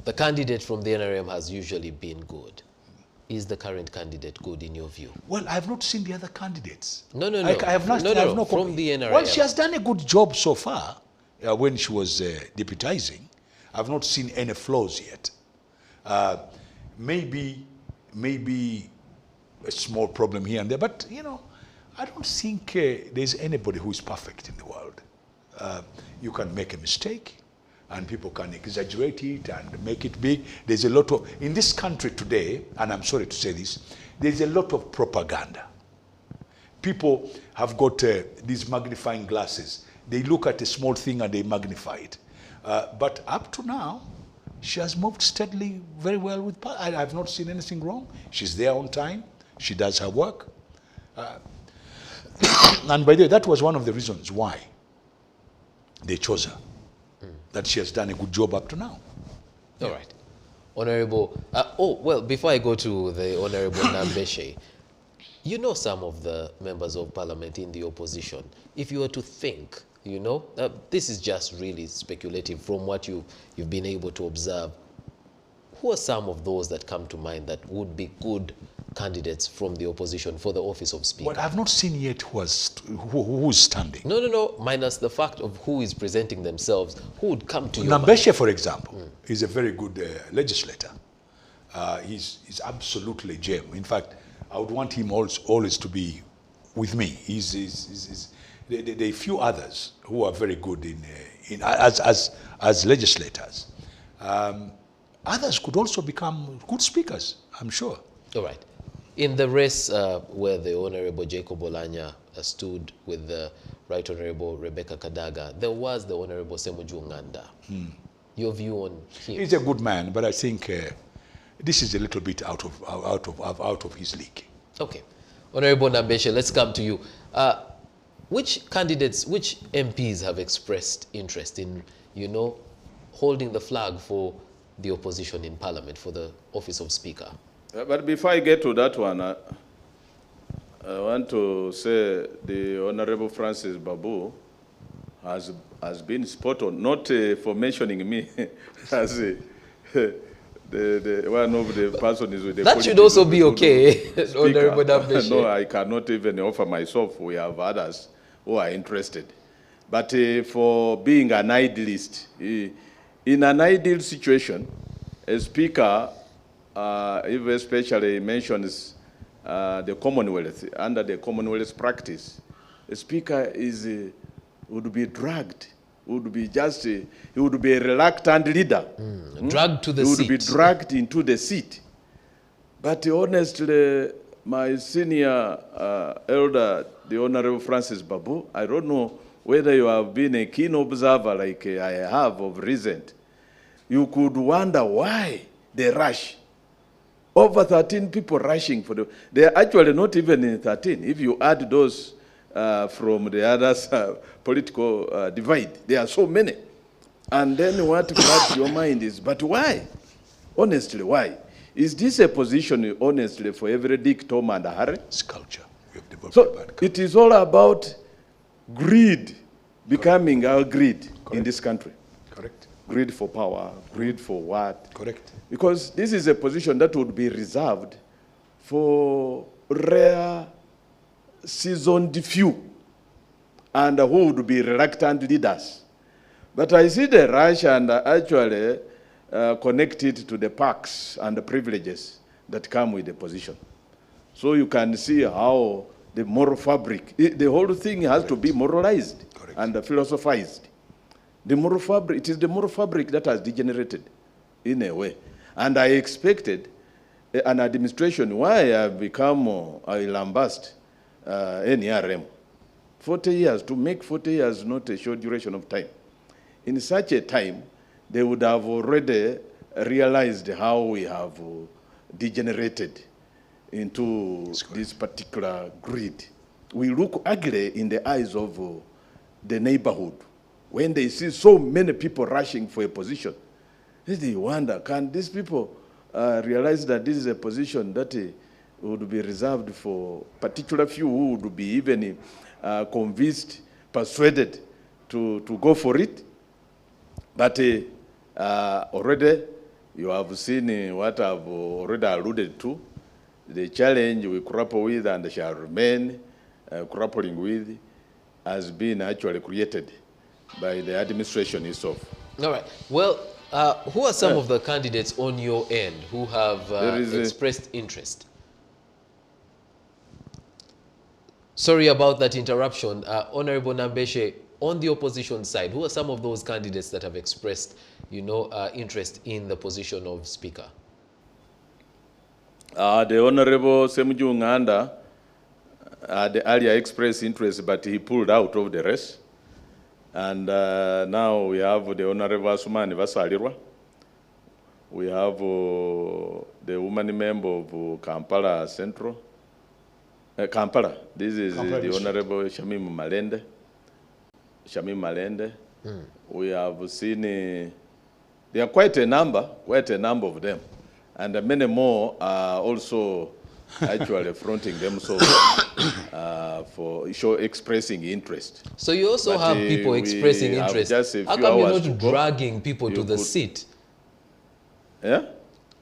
The candidate from the NRM has usually been good. Is the current candidate good in your view? Well, I have not seen the other candidates. No. I have not. From the NRM. Well, she has done a good job so far when she was deputizing. I have not seen any flaws yet. Maybe a small problem here and there, but you know, I don't think there's anybody who is perfect in the world. You can make a mistake, and people can exaggerate it and make it big. There's a lot of, in this country today, and I'm sorry to say this, there's a lot of propaganda. People have got these magnifying glasses. They look at a small thing and they magnify it. But up to now, she has moved steadily very well with I have not seen anything wrong. She's there on time. She does her work. And by the way, that was one of the reasons why they chose her. That she has done a good job up to now. All right. Honorable, well, before I go to the Honorable Nambeshe, you know some of the members of parliament in the opposition. If you were to think, you know, this is just really speculative from what you've been able to observe, who are some of those that come to mind that would be good candidates from the opposition for the office of Speaker? Well, I've not seen yet who's standing. No. Minus the fact of who is presenting themselves, who would come to you. Nambeshe, for example, is a very good legislator. He's absolutely a gem. In fact, I would want him always to be with me. There are few others who are very good as legislators. Others could also become good speakers, I'm sure. All right. In the race where the Honorable Jacob Olanya stood with the Right Honorable Rebecca Kadaga, there was the Honorable Semuju Nganda. Your view on him? He's a good man, but I think this is a little bit out of his league. Okay. Honorable Nambeshe, let's come to you. Which candidates, which MPs have expressed interest in, you know, holding the flag for the opposition in Parliament for the office of Speaker? But before I get to that one, I want to say the Honorable Francis Babu has been spot on, not for mentioning me as the one of the persons with the... That should also be okay, Honorable Nambeshe. No, I cannot even offer myself. We have others who are interested. But for being an idealist, in an ideal situation, a speaker, if especially mentions the Commonwealth, under the Commonwealth practice, a speaker would be dragged, would be he would be a reluctant leader. Dragged to the seat. He would be dragged into the seat. But honestly, my senior elder, the Honorable Francis Babu, I don't know whether you have been a keen observer like I have of recent. You could wonder why they rush. Over 13 people rushing for they are actually not even in 13. If you add those from the others political divide, there are so many. And then what grabs your mind is, but why? Honestly, why? Is this a position, honestly, for every Dick, Tom, and Harry? It's culture. We have developed So it is all about greed, becoming our greed in this country. Correct. Greed for power, greed for what? Correct. Because this is a position that would be reserved for rare, seasoned few, and who would be reluctant leaders. But I see the rush and actually connect it to the perks and the privileges that come with the position. So you can see how the moral fabric, the whole thing has to be moralized and philosophized. The moral fabric, it is the moral fabric that has degenerated in a way. And I expected an administration, why I have become a lambast NRM. 40 years, to make 40 years not a short duration of time. In such a time, they would have already realized how we have degenerated into this particular greed. We look ugly in the eyes of the neighborhood. When they see so many people rushing for a position, they wonder, can these people realize that this is a position that would be reserved for particular few who would be even convinced, persuaded to go for it? But already you have seen what I've already alluded to, the challenge we grapple with and shall remain grappling with has been actually created by the administration itself. All right. Well, who are some of the candidates on your end who have expressed interest? Sorry about that interruption. Honorable Nambeshe, on the opposition side, who are some of those candidates that have expressed, interest in the position of Speaker? The Honorable Semju Nganda had earlier expressed interest, but he pulled out of the race. And now we have the Honorable Asumani Vasalirwa. We have the woman member of Kampala Central. Kampala. This is Kampala the Honorable Shamim Malende. We have seen, there are quite a number of them. And many more are also actually fronting themselves for expressing interest. So you also have people expressing interest. How come you're not dragging people to the seat? Yeah?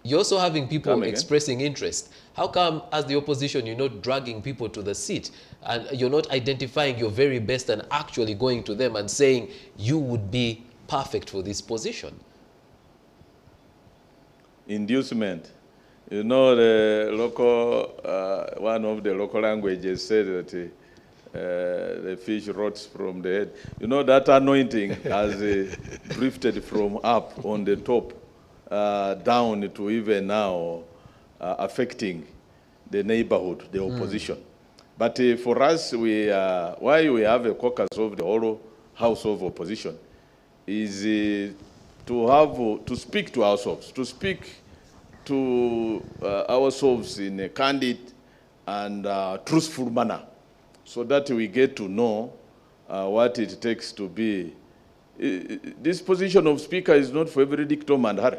You're also having people expressing interest. How come, as the opposition, you're not dragging people to the seat and you're not identifying your very best and actually going to them and saying you would be perfect for this position? Inducement. You know, the local, one of the local languages said that the fish rots from the head. You know, that anointing has drifted from up on the top down to even now affecting the neighborhood, the opposition. But for us, why we have a caucus of the whole house of opposition is to speak to ourselves, in a candid and truthful manner, so that we get to know what it takes to be. This position of Speaker is not for every Dick, Tom, and Harry.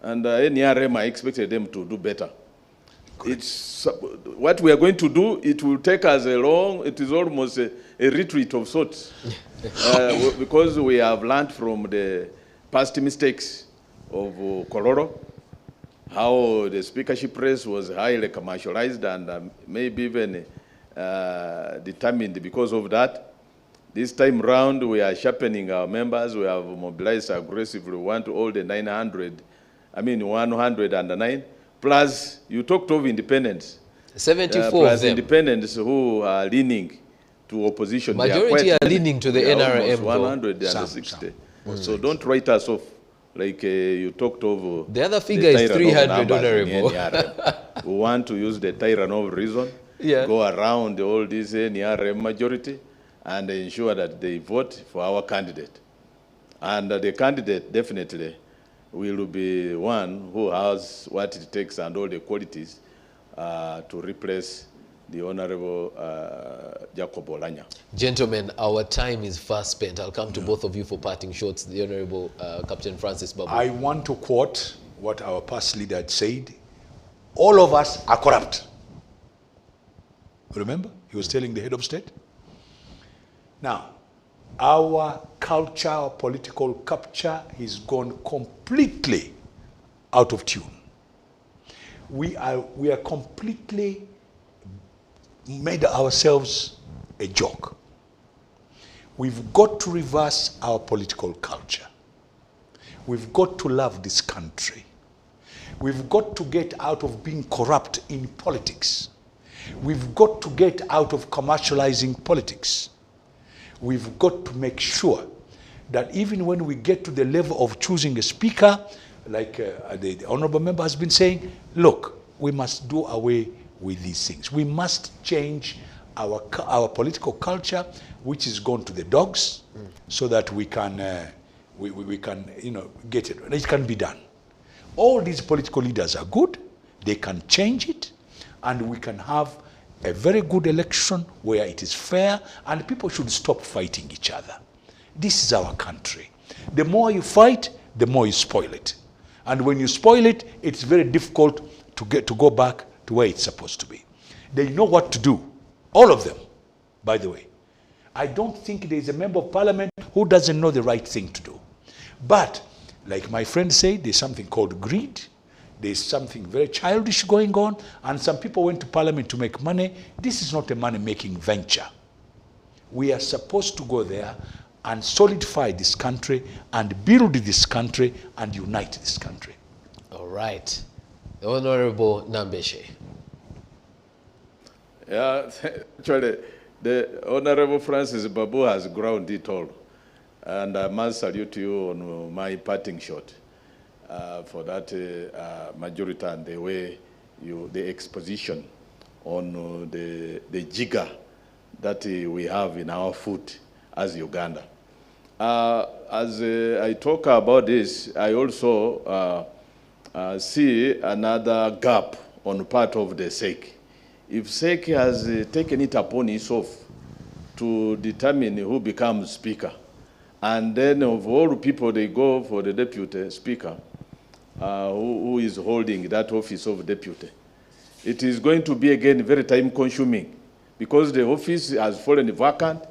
And NRM, I expected them to do better. It's what we are going to do. It will take us it is almost a retreat of sorts, because we have learned from the past mistakes of Koloro, how the speakership race was highly commercialized and maybe even determined because of that. This time round, we are sharpening our members. We have mobilized aggressively. We want all the 109. Plus, you talked of independents. 74 plus of them. Independents who are leaning to opposition. Majority are leaning to the NRM. 160. So don't write us off. Like you talked of. The other figure is 300, Honorable. We want to use the tyrant of reason, go around all this NRM majority, and ensure that they vote for our candidate. And the candidate definitely will be one who has what it takes and all the qualities to replace the Honorable Jacob Olanya. Gentlemen, our time is fast spent. I'll come to both of you for parting shots. The Honorable Captain Francis Babu. I want to quote what our past leader had said. All of us are corrupt. Remember? He was telling the head of state. Now, our culture, our political capture has gone completely out of tune. We are completely made ourselves a joke. We've got to reverse our political culture. We've got to love this country. We've got to get out of being corrupt in politics. We've got to get out of commercializing politics. We've got to make sure that even when we get to the level of choosing a speaker, like the honorable member has been saying, look, we must do away with these things. We must change our political culture, which is gone to the dogs, so that we can get it. It can be done. All these political leaders are good. They can change it, and we can have a very good election where it is fair, and people should stop fighting each other. This is our country. The more you fight, the more you spoil it. And when you spoil it, it's very difficult to go back to where it's supposed to be. They know what to do. All of them, by the way. I don't think there's a member of parliament who doesn't know the right thing to do. But, like my friend said, there's something called greed. There's something very childish going on, and some people went to parliament to make money. This is not a money-making venture. We are supposed to go there and solidify this country and build this country and unite this country. All right. The Honorable Nambeshe. Yeah, actually, the Honorable Francis Babu has ground it all. And I must salute you on my parting shot for that majority and the way the exposition on the jigger that we have in our foot as Uganda. As I talk about this, I also see another gap on part of the SEC. If SEC has taken it upon itself to determine who becomes speaker, and then of all people they go for the deputy speaker, who is holding that office of deputy, it is going to be again very time consuming because the office has fallen vacant.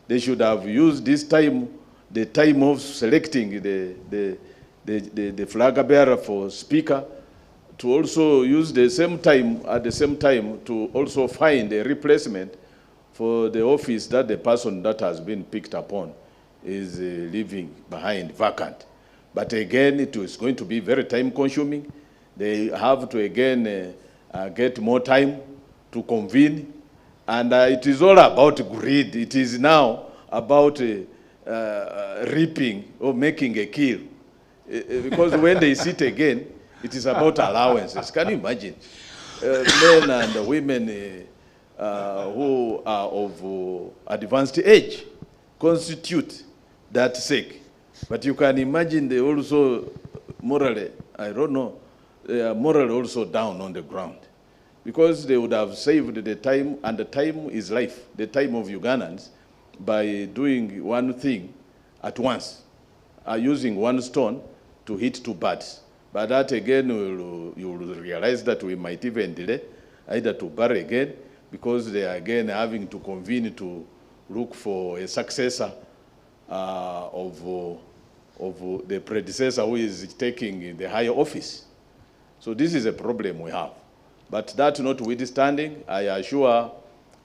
They should have used this time, the time of selecting the flag bearer for speaker, to also use the same time, at the same time, to also find a replacement for the office that the person that has been picked upon is leaving behind vacant. But again, it is going to be very time consuming. They have to again get more time to convene. And it is all about greed. It is now about reaping or making a kill. Because when they sit again, it is about allowances. Can you imagine? Men and women who are of advanced age constitute that sake. But you can imagine they also morally, I don't know, they are morally also down on the ground. Because they would have saved the time, and the time is life, the time of Ugandans, by doing one thing at once, using one stone to hit two birds. But that again, you will realize that we might even delay, either to bury again, because they are again having to convene to look for a successor of the predecessor who is taking the higher office. So this is a problem we have. But that notwithstanding, I assure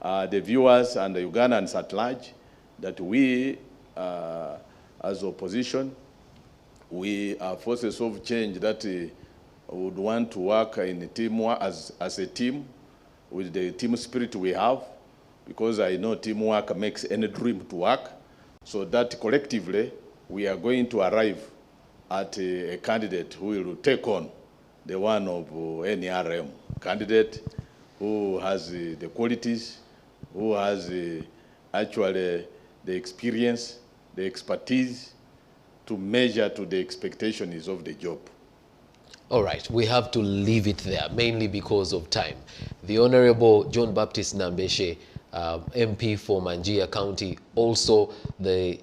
the viewers and the Ugandans at large that we, as opposition, we are forces of change that would want to work in a team as a team with the team spirit we have. because I know teamwork makes any dream to work, so that collectively we are going to arrive at a candidate who will take on the one of NRM, candidate who has the qualities, who has actually the experience, the expertise to measure to the expectations of the job. All right, we have to leave it there, mainly because of time. The Honorable John Baptist Nambeshe, MP for Manjia County, also the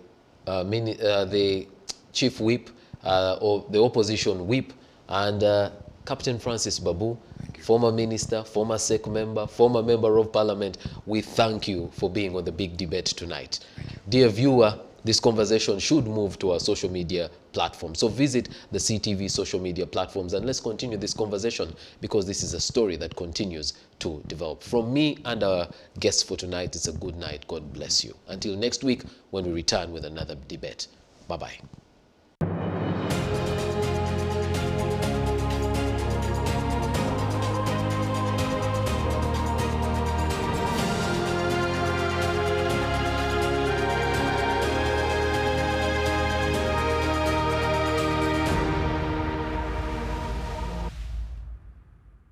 Chief Whip, or the Opposition Whip, and Captain Francis Babu, former Minister, former SEC member, former Member of Parliament. We thank you for being on the big debate tonight. Dear viewer, this conversation should move to our social media platforms. So visit the CTV social media platforms and let's continue this conversation, because this is a story that continues to develop. From me and our guests for tonight, it's a good night. God bless you. Until next week when we return with another debate. Bye-bye.